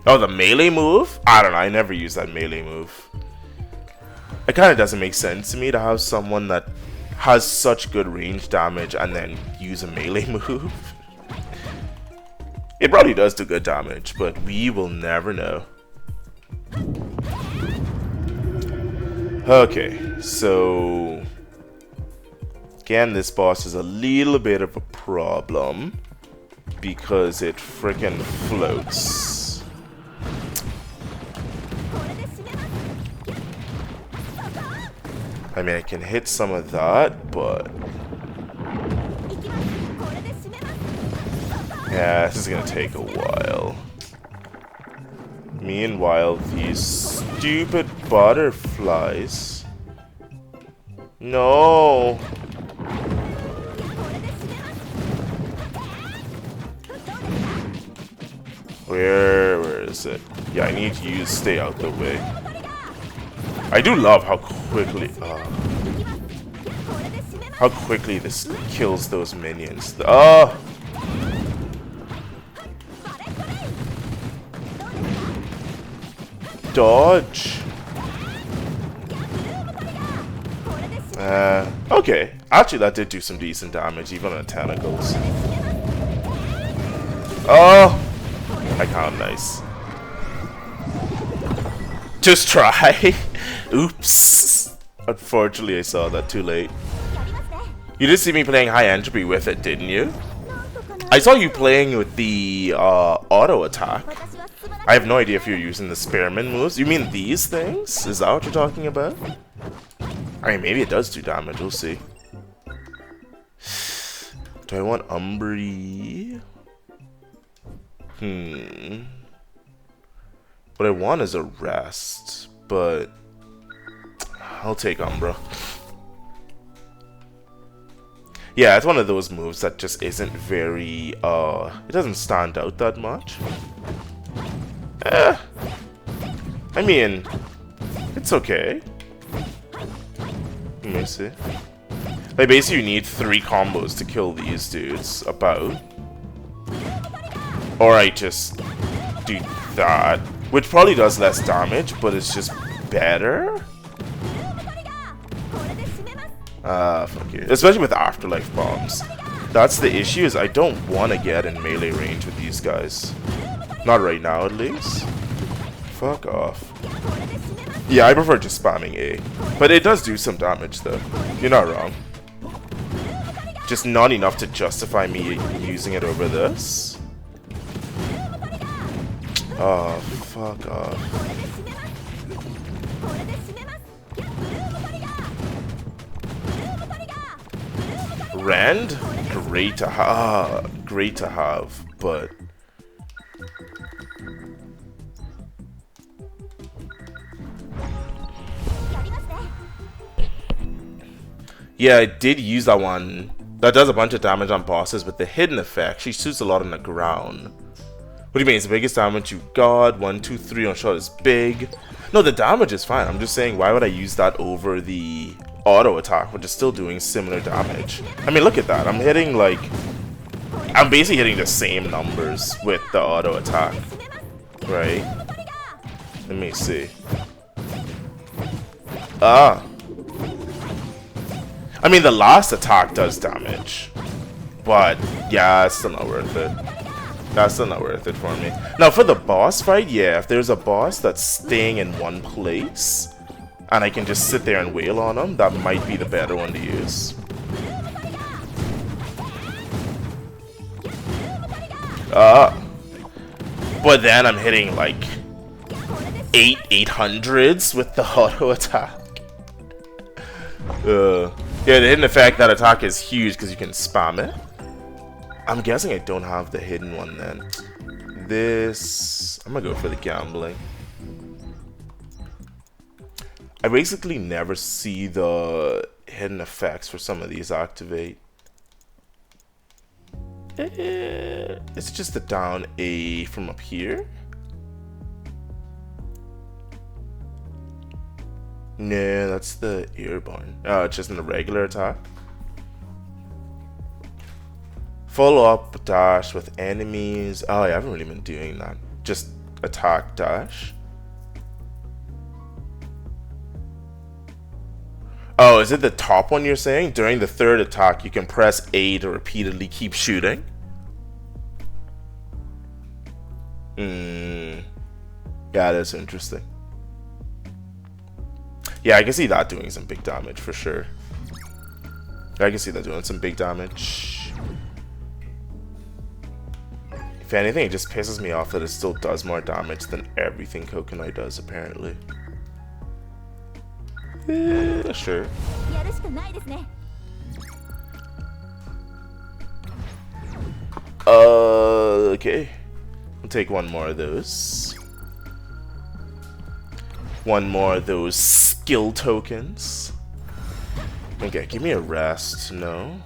Oh, the melee move? I don't know, I never use that melee move. It kind of doesn't make sense to me to have someone that has such good range damage and then use a melee move. It probably does do good damage, but we will never know. Okay, so again, this boss is a little bit of a problem because it freaking floats. I mean, I can hit some of that, but yeah, this is gonna take a while. Meanwhile, these stupid butterflies. No. Where is it? Yeah, I need you to stay out the way. I do love how quickly this kills those minions. Dodge. Okay. Actually, that did do some decent damage, even on the tentacles. Oh! I count nice. Just try. Oops. Unfortunately, I saw that too late. You did see me playing high entropy with it, didn't you? I saw you playing with the auto attack. I have no idea if you're using the spearman moves. You mean these things? Is that what you're talking about? I mean, maybe it does do damage. We'll see. Do I want Umbri? What I want is a rest, but I'll take Umbra. Yeah, it's one of those moves that just isn't very, it doesn't stand out that much. I mean, it's okay. Let me see. Like, basically you need 3 combos to kill these dudes, about. Or I just do that, which probably does less damage, but it's just better. Fuck you. Especially with afterlife bombs. That's the issue, is I don't want to get in melee range with these guys. Not right now, at least. Fuck off. Yeah, I prefer just spamming A. But it does do some damage, though. You're not wrong. Just not enough to justify me using it over this. Oh, fuck off. Rend? Great to have. Great to have, but yeah, I did use that one. That does a bunch of damage on bosses with the hidden effect. She shoots a lot on the ground. What do you mean? It's the biggest damage you got? 1, 2, 3 on shot is big. No, the damage is fine. I'm just saying, why would I use that over the auto attack, which is still doing similar damage? I mean, look at that. I'm hitting like, I'm basically hitting the same numbers with the auto attack, right? Let me see. I mean, the last attack does damage, but yeah, it's still not worth it. That's still not worth it for me. Now, for the boss fight, yeah, if there's a boss that's staying in one place, and I can just sit there and wail on them, that might be the better one to use. But then I'm hitting like 800s with the auto attack. Yeah, the hidden effect, that attack is huge because you can spam it. I'm guessing I don't have the hidden one then. This, I'm gonna go for the gambling. I basically never see the hidden effects for some of these activate. Is it just the down A from up here? No, that's the airborne. Oh, it's just in the regular attack. Follow up dash with enemies. Oh, I haven't really been doing that. Just attack dash. Oh, is it the top one you're saying? During the third attack, you can press A to repeatedly keep shooting. Yeah, that's interesting. Yeah, I can see that doing some big damage for sure. I can see that doing some big damage. If anything, it just pisses me off that it still does more damage than everything Coconut does, apparently. Sure. Okay. I'll take one more of those. One more of those skill tokens. Okay, give me a rest. No.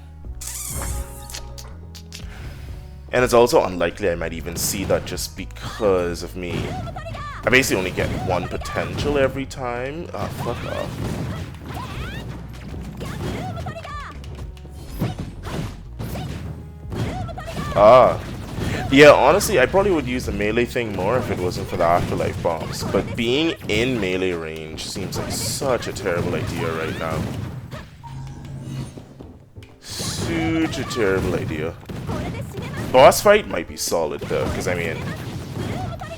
And it's also unlikely I might even see that just because of me. I basically only get one potential every time. Ah, fuck off. Ah. Yeah, honestly, I probably would use the melee thing more if it wasn't for the afterlife bombs. But being in melee range seems like such a terrible idea right now. Such a terrible idea. Boss fight might be solid though, because I mean,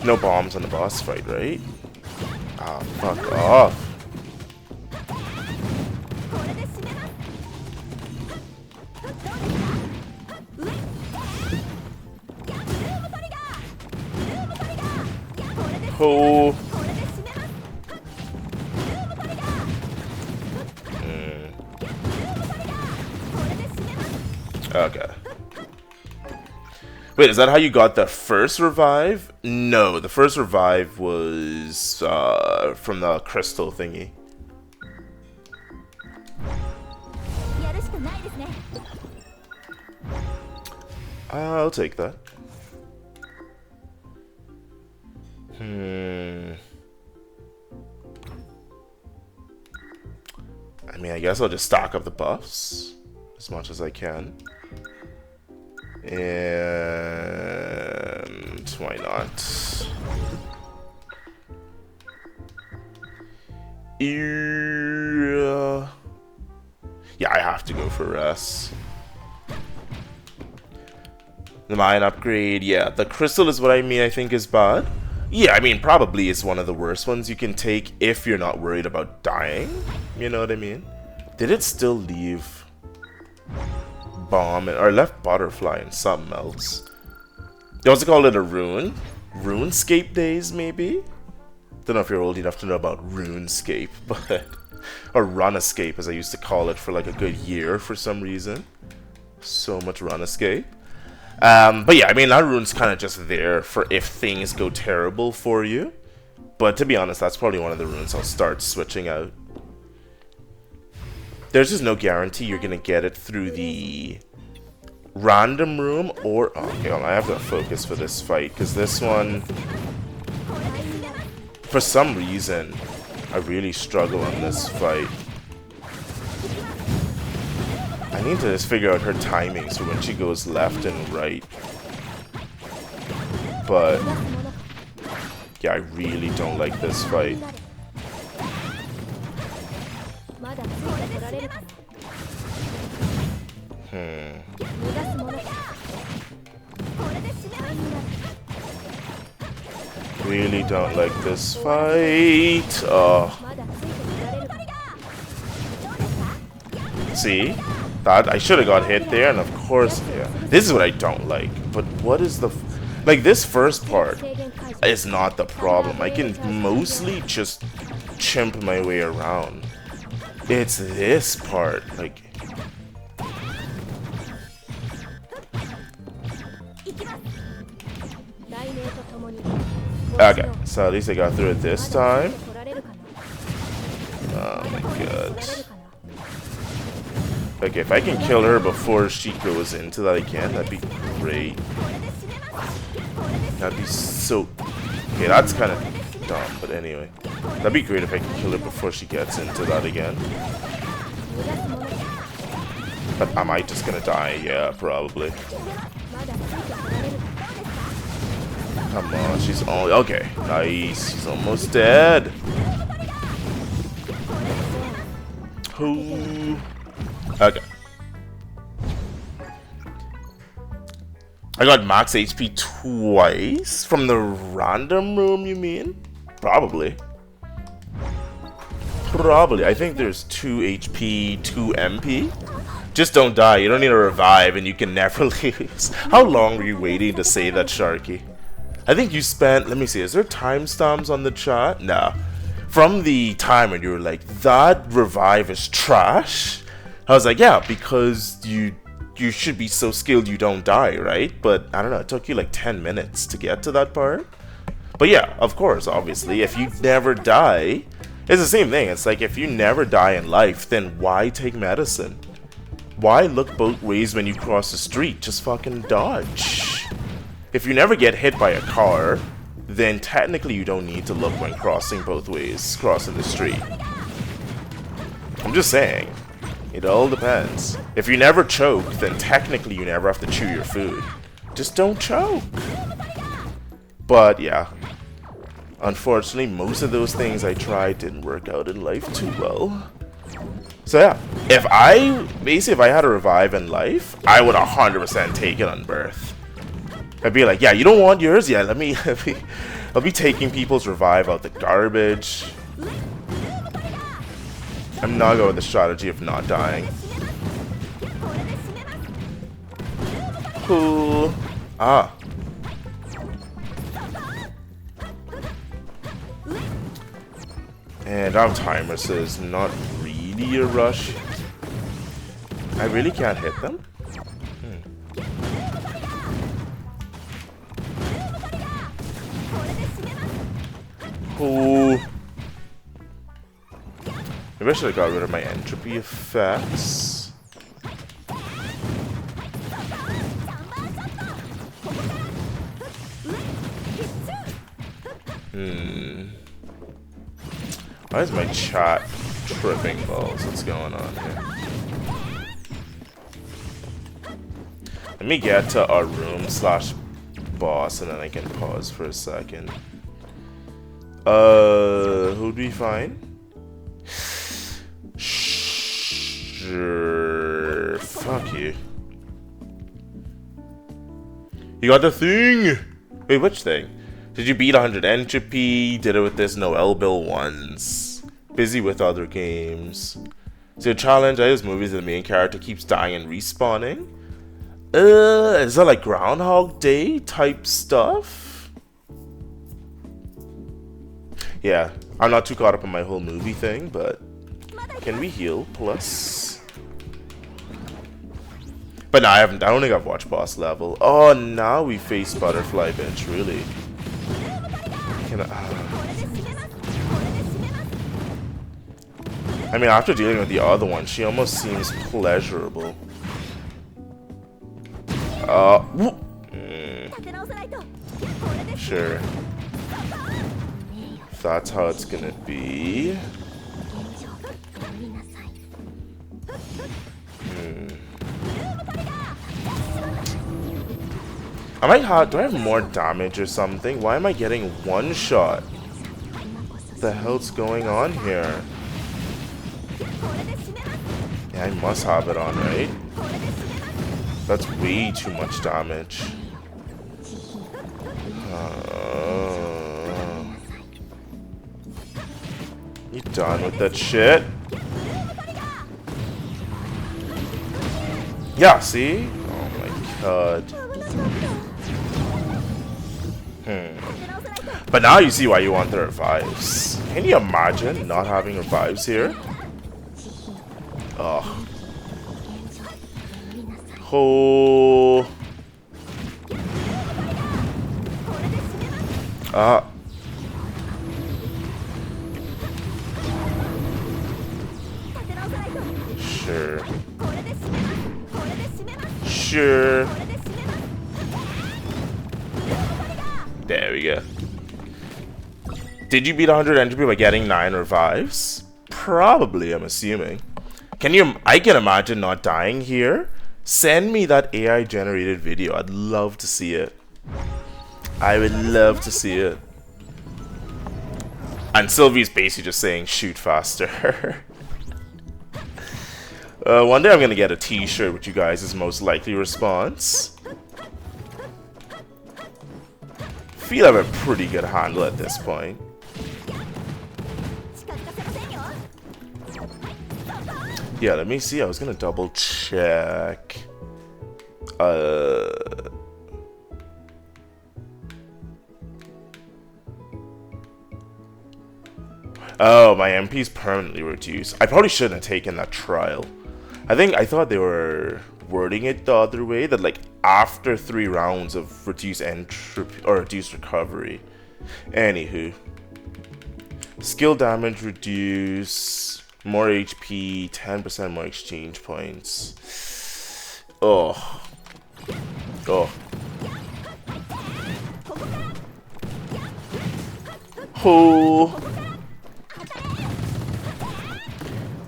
no bombs on the boss fight, right? Ah, fuck off. Oh. Okay. Wait, is that how you got the first revive? No, the first revive was from the crystal thingy. I'll take that. I mean, I guess I'll just stock up the buffs as much as I can. And why not? Yeah, I have to go for rest. The mine upgrade, yeah. The crystal is what I mean I think is bad. Yeah, I mean, probably is one of the worst ones you can take if you're not worried about dying. You know what I mean? Did it still leave bomb or left butterfly and something else? They also call it a rune. RuneScape days, maybe? Don't know if you're old enough to know about RuneScape, but or RunEscape as I used to call it for like a good year for some reason. So much RunEscape. But yeah, I mean, that rune's kind of just there for if things go terrible for you. But to be honest, that's probably one of the runes I'll start switching out. There's just no guarantee you're gonna get it through the random room or... Oh, okay, well, I have to focus for this fight, because this one... For some reason, I really struggle on this fight. I need to just figure out her timing so when she goes left and right. But yeah, I really don't like this fight. Really don't like this fight. Oh. See? That I should have got hit there, and of course, yeah. This is what I don't like. But what is the... Like, this first part is not the problem. I can mostly just chimp my way around. It's this part, like... Okay, so at least I got through it this time. Oh my god. Okay, if I can kill her before she goes into that again, that'd be great. That'd be so... Okay, that's kind of dumb, but anyway. That'd be great if I can kill her before she gets into that again. But am I just gonna die? Yeah, probably. Come on, she's only... Okay, nice. She's almost dead. Ooh. Okay. I got max HP twice? From the random room, you mean? Probably. Probably. I think there's 2 HP, 2 MP. Just don't die. You don't need to revive, and you can never lose. How long were you waiting to say that, Sharky? I think you spent... Let me see. Is there timestamps on the chat? Nah. From the time when you were like, that revive is trash, I was like, yeah, because you should be so skilled you don't die, right? But I don't know, it took you like 10 minutes to get to that part. But yeah, of course, obviously, if you never die, it's the same thing. It's like, if you never die in life, then why take medicine? Why look both ways when you cross the street? Just fucking dodge. If you never get hit by a car, then technically you don't need to look when crossing both ways, crossing the street. I'm just saying. It all depends. If you never choke, then technically you never have to chew your food. Just don't choke. But yeah. Unfortunately, most of those things I tried didn't work out in life too well. So yeah, if I had a revive in life, I would 100% take it on birth. I'd be like, yeah, you don't want yours? Yeah, I'll be taking people's revive out the garbage. I'm not going with the strategy of not dying. Cool. Ah. And our timer says not really a rush. I really can't hit them? Oh. Maybe I should have got rid of my entropy effects. Why is my chat tripping balls? What's going on here? Let me get to our room / boss and then I can pause for a second. Who'd be fine? Sure. Fuck you. You got the thing! Wait, which thing? Did you beat 100 entropy? Did it with this Noel Bill once. Busy with other games. So a challenge, I use movies that the main character keeps dying and respawning. Is that like Groundhog Day type stuff? Yeah, I'm not too caught up on my whole movie thing, but can we heal plus? But no, I don't think I've watched boss level. Oh, now we face butterfly bitch, really? I mean, after dealing with the other one, she almost seems pleasurable. Sure. That's how it's gonna be. Do I have more damage or something? Why am I getting one shot? What the hell's going on here? Yeah, I must have it on, right? That's way too much damage. You done with that shit? Yeah, see? Oh my god. But now you see why you want the revives. Can you imagine not having revives here? Oh. Oh. Sure. Sure. There we go. Did you beat 100 entropy by getting 9 revives? Probably, I'm assuming. I can imagine not dying here. Send me that AI generated video. I'd love to see it. I would love to see it. And Sylvie's basically just saying shoot faster. One day I'm gonna get a t-shirt with you guys' most likely response. Feel I have a pretty good handle at this point. Yeah, let me see. I was gonna double check. Oh, my MP's permanently reduced. I probably shouldn't have taken that trial. I thought they were wording it the other way, that like after 3 rounds of reduced entropy or reduced recovery. Anywho, skill damage reduce, more HP, 10% more exchange points. Oh.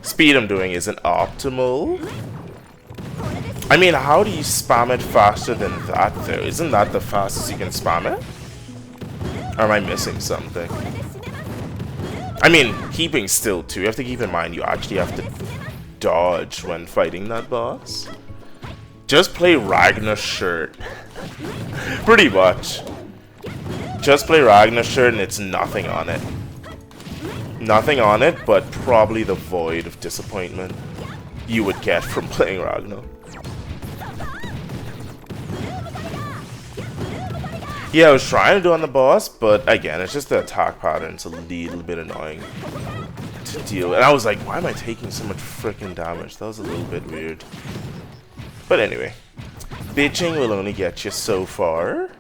Speed I'm doing isn't optimal. I mean, how do you spam it faster than that though? Isn't that the fastest you can spam it? Or am I missing something? I mean, keeping still too. You have to keep in mind you actually have to dodge when fighting that boss. Just play Ragna shirt. Pretty much. Just play Ragna shirt and it's nothing on it. Nothing on it, but probably the void of disappointment you would get from playing Ragna. Yeah, I was trying to do on the boss, but again, it's just the attack pattern's a little bit annoying to deal with. And I was like, why am I taking so much freaking damage? That was a little bit weird. But anyway, bitching will only get you so far.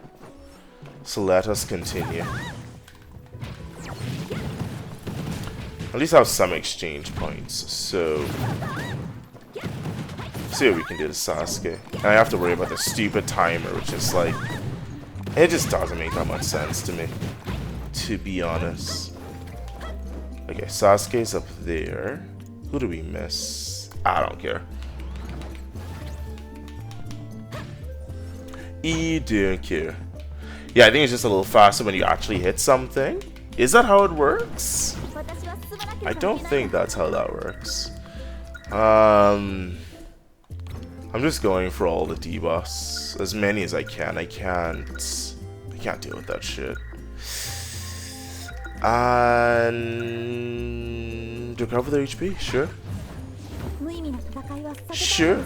So let us continue. At least have some exchange points. So, see what we can do to Sasuke. And I have to worry about the stupid timer, which is like, it just doesn't make that much sense to me, to be honest. Okay, Sasuke's up there. Who do we miss? I don't care. I don't care. Yeah, I think it's just a little faster when you actually hit something. Is that how it works? I don't think that's how that works. I'm just going for all the debuffs, as many as I can. I can't deal with that shit. And recover the HP, sure. Sure.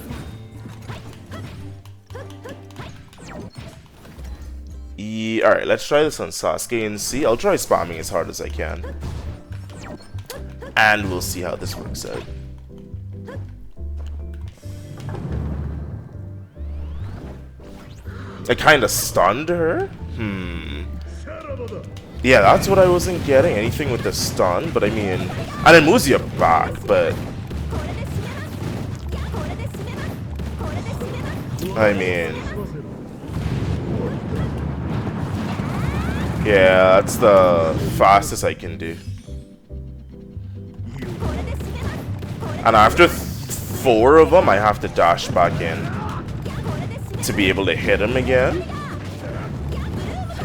Alright, let's try this on Sasuke and see. I'll try spamming as hard as I can. And we'll see how this works out. I kinda stunned her? Yeah, that's what I wasn't getting. Anything with the stun, but I mean... And it moves you back, but... I mean... Yeah, that's the fastest I can do. And after 4 of them, I have to dash back in to be able to hit him again.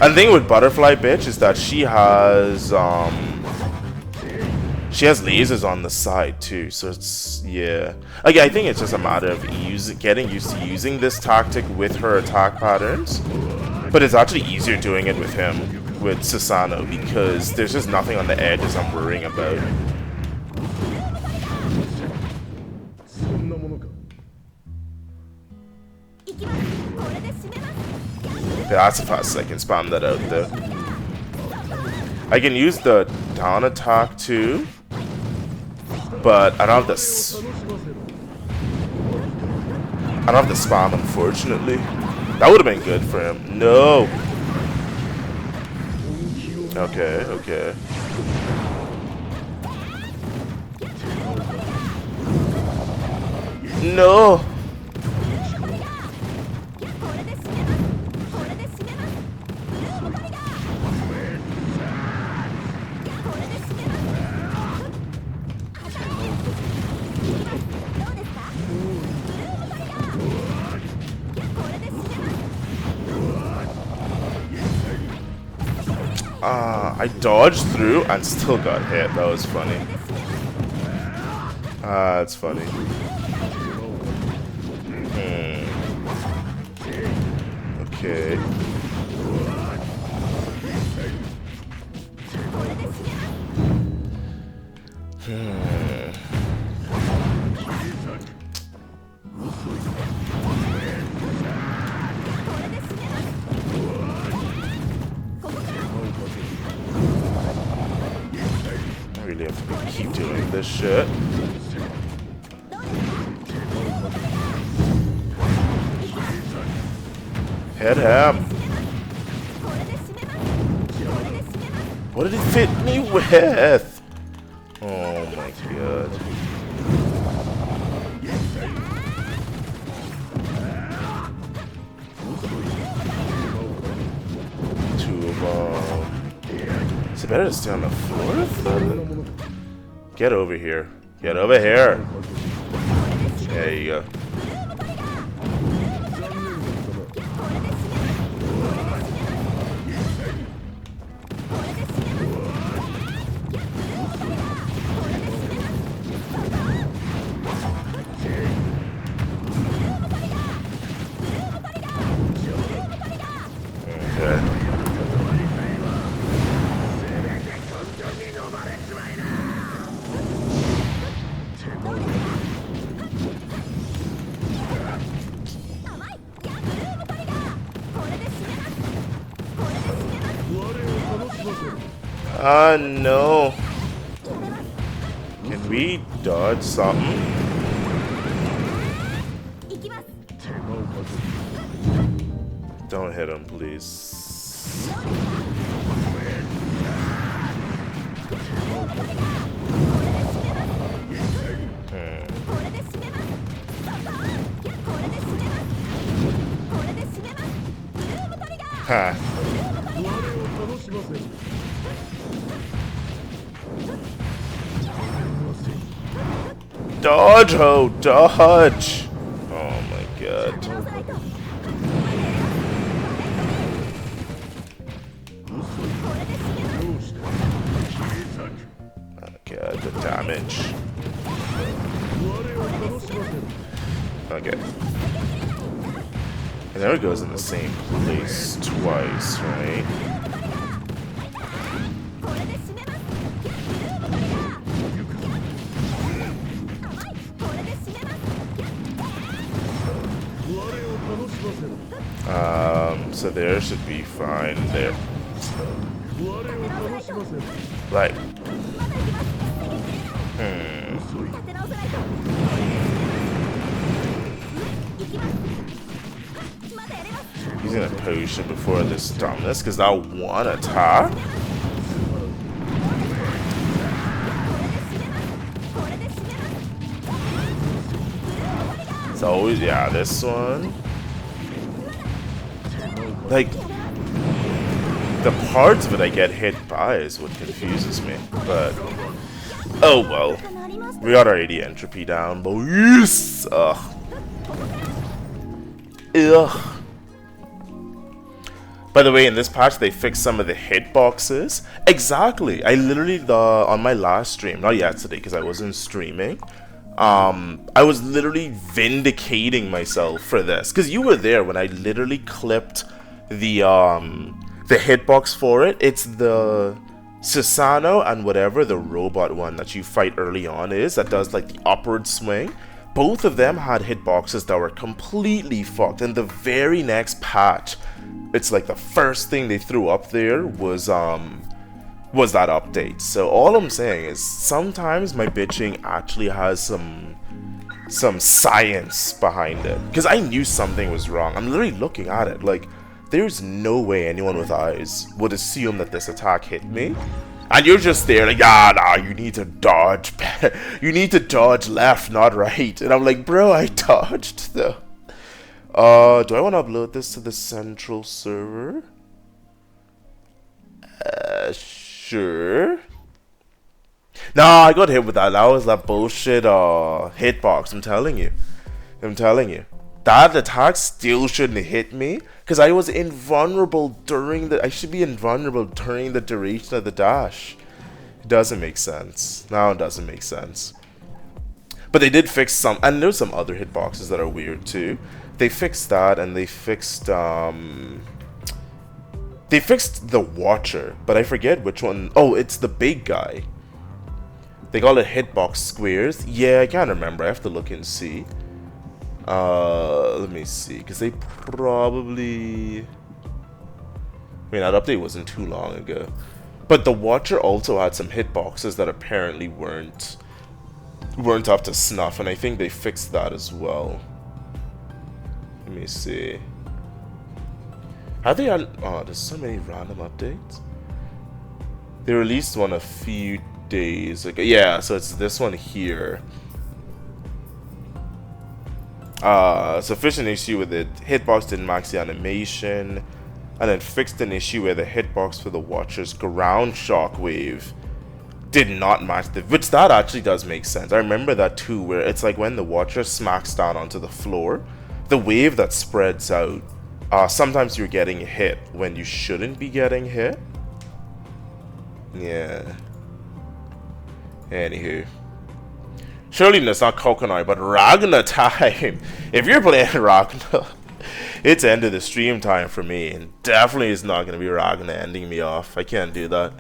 And the thing with Butterfly Bitch is that she has lasers on the side too, so it's, yeah. Like, I think it's just a matter of getting used to using this tactic with her attack patterns. But it's actually easier doing it with him, with Susanoo, because there's just nothing on the edges I'm worrying about. Okay, that's the fastest I can spam that out there. I can use the down attack too, but I don't have the spam, unfortunately. That would have been good for him. No. Okay, okay. No. I dodged through and still got hit. That was funny. That's funny. Okay. I really have to keep doing this shit. Hit him. What did it fit me with? Oh my god. Two of them. Is it better to stay on the floor? Get over here. Get over here. There you go. No. Can we dodge something? Don't hit him, please. Ha. Dodge, ho, dodge! Oh my god. Okay, the damage. Okay. It never goes in the same place twice, right? So there should be fine there. Like, using a potion before this dumbness, because that one attack. It's always, yeah, this one. Like, the parts of it I get hit by is what confuses me, but oh well. We got our 80 entropy down, boys. Ugh. Ugh. By the way, in this patch they fixed some of the hitboxes. Exactly. I literally on my last stream, not yesterday because I wasn't streaming. I was literally vindicating myself for this because you were there when I literally clipped the hitbox for it. It's the Susano and whatever the robot one that you fight early on is that does like the upward swing. Both of them had hitboxes that were completely fucked. And the very next patch, it's like the first thing they threw up there was that update. So all I'm saying is sometimes my bitching actually has some science behind it, because I knew something was wrong. I'm literally looking at it like there's no way anyone with eyes would assume that this attack hit me, and you're just there like, nah, you need to dodge. You need to dodge left, not right. And I'm like, bro, I dodged though. Do I want to upload this to the central server? Sure. Nah, I got hit with that. That was that bullshit hitbox. I'm telling you. That attack still shouldn't have hit me, because I was invulnerable during the... I should be invulnerable during the duration of the dash. It doesn't make sense. No, it doesn't make sense. But they did fix some... And there's some other hitboxes that are weird too. They fixed that, and they fixed... They fixed the Watcher, but I forget which one. Oh, it's the big guy. They call it hitbox squares. Yeah, I can't remember. I have to look and see. Let me see, because they probably... I mean, that update wasn't too long ago. But the Watcher also had some hitboxes that apparently weren't up to snuff, and I think they fixed that as well. Let me see. Have they had... Oh, there's so many random updates. They released one a few days ago. Yeah, so it's this one here. Sufficient issue with it. Hitbox didn't max the animation. And then fixed an issue where the hitbox for the Watcher's ground shockwave did not match the... Which that actually does make sense. I remember that too, where it's like when the Watcher smacks down onto the floor, the wave that spreads out, sometimes you're getting hit when you shouldn't be getting hit. Yeah. Anywho. Surely it's not Coconut, but Ragna time. If you're playing Ragna, it's end of the stream time for me. And definitely is not going to be Ragna ending me off. I can't do that.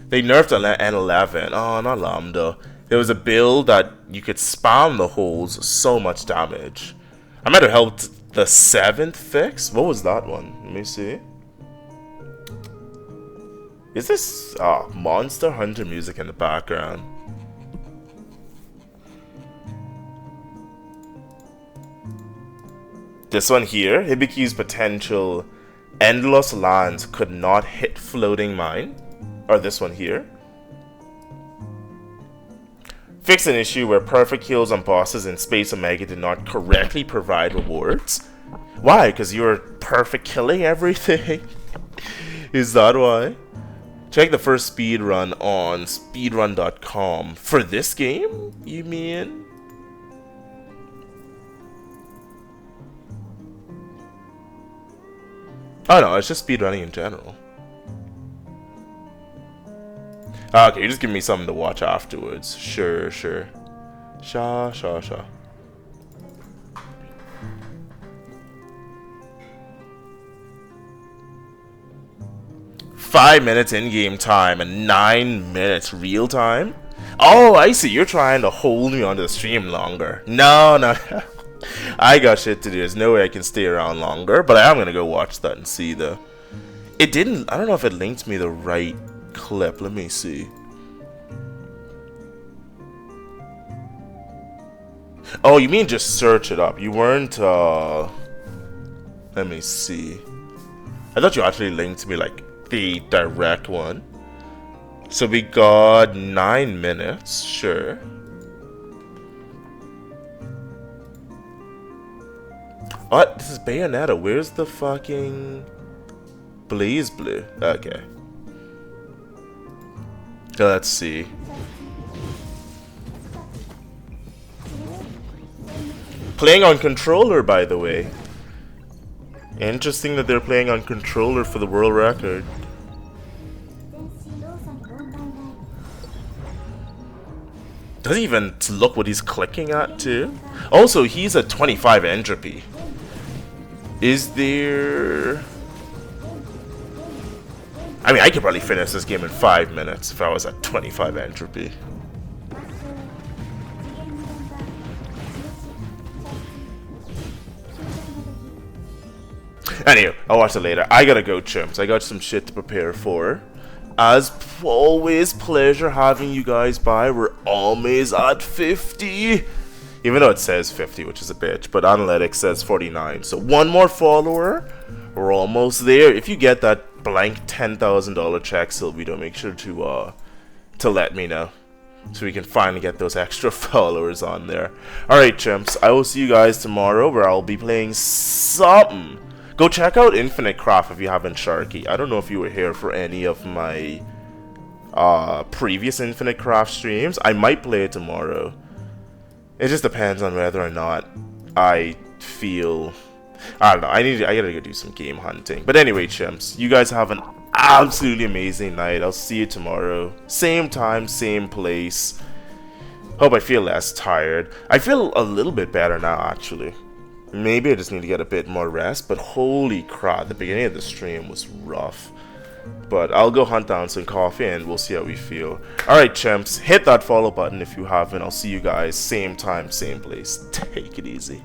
They nerfed N11. Oh, not Lambda. There was a build that you could spam the holes so much damage. I might have helped the 7th fix. What was that one? Let me see. Is this Monster Hunter music in the background? This one here, Hibiki's potential endless lands could not hit floating mine. Or this one here. Fix an issue where perfect kills on bosses in Space Omega did not correctly provide rewards. Why? Because you're perfect killing everything? Is that why? Check the first speed run on speedrun.com. For this game, you mean? Oh no, it's just speedrunning in general. Okay, you just give me something to watch afterwards. Sure. Sure. 5 minutes in-game time and 9 minutes real time? Oh, I see. You're trying to hold me onto the stream longer. No. I got shit to do. There's no way I can stay around longer, but I am going to go watch that and see, though. It didn't... I don't know if it linked me the right clip. Let me see. Oh, you mean just search it up. You weren't, Let me see. I thought you actually linked me, like, the direct one. So we got 9 minutes. Sure. What? This is Bayonetta. Where's the fucking Blazblue? Okay. Let's see. Playing on controller, by the way. Interesting that they're playing on controller for the world record. Doesn't even look what he's clicking at, too. Also, he's at 25 entropy. Is there... I mean, I could probably finish this game in 5 minutes if I was at 25 entropy. Anyway, I'll watch it later. I gotta go, chimps. I got some shit to prepare for. As always, pleasure having you guys by. We're almost at 50. Even though it says 50, which is a bitch, but analytics says 49. So one more follower. We're almost there. If you get that blank $10,000 check, Sylvie, make sure to let me know, so we can finally get those extra followers on there. Alright, chimps, I will see you guys tomorrow, where I'll be playing something. Go check out Infinite Craft if you haven't, Sharky. I don't know if you were here for any of my previous Infinite Craft streams. I might play it tomorrow. It just depends on whether or not I feel... I don't know, I gotta go do some game hunting. But anyway, chimps, you guys have an absolutely amazing night. I'll see you tomorrow. Same time, same place. Hope I feel less tired. I feel a little bit better now, actually. Maybe I just need to get a bit more rest, but holy crap, the beginning of the stream was rough. But I'll go hunt down some coffee and we'll see how we feel. Alright, chimps, hit that follow button if you haven't. I'll see you guys same time, same place. Take it easy.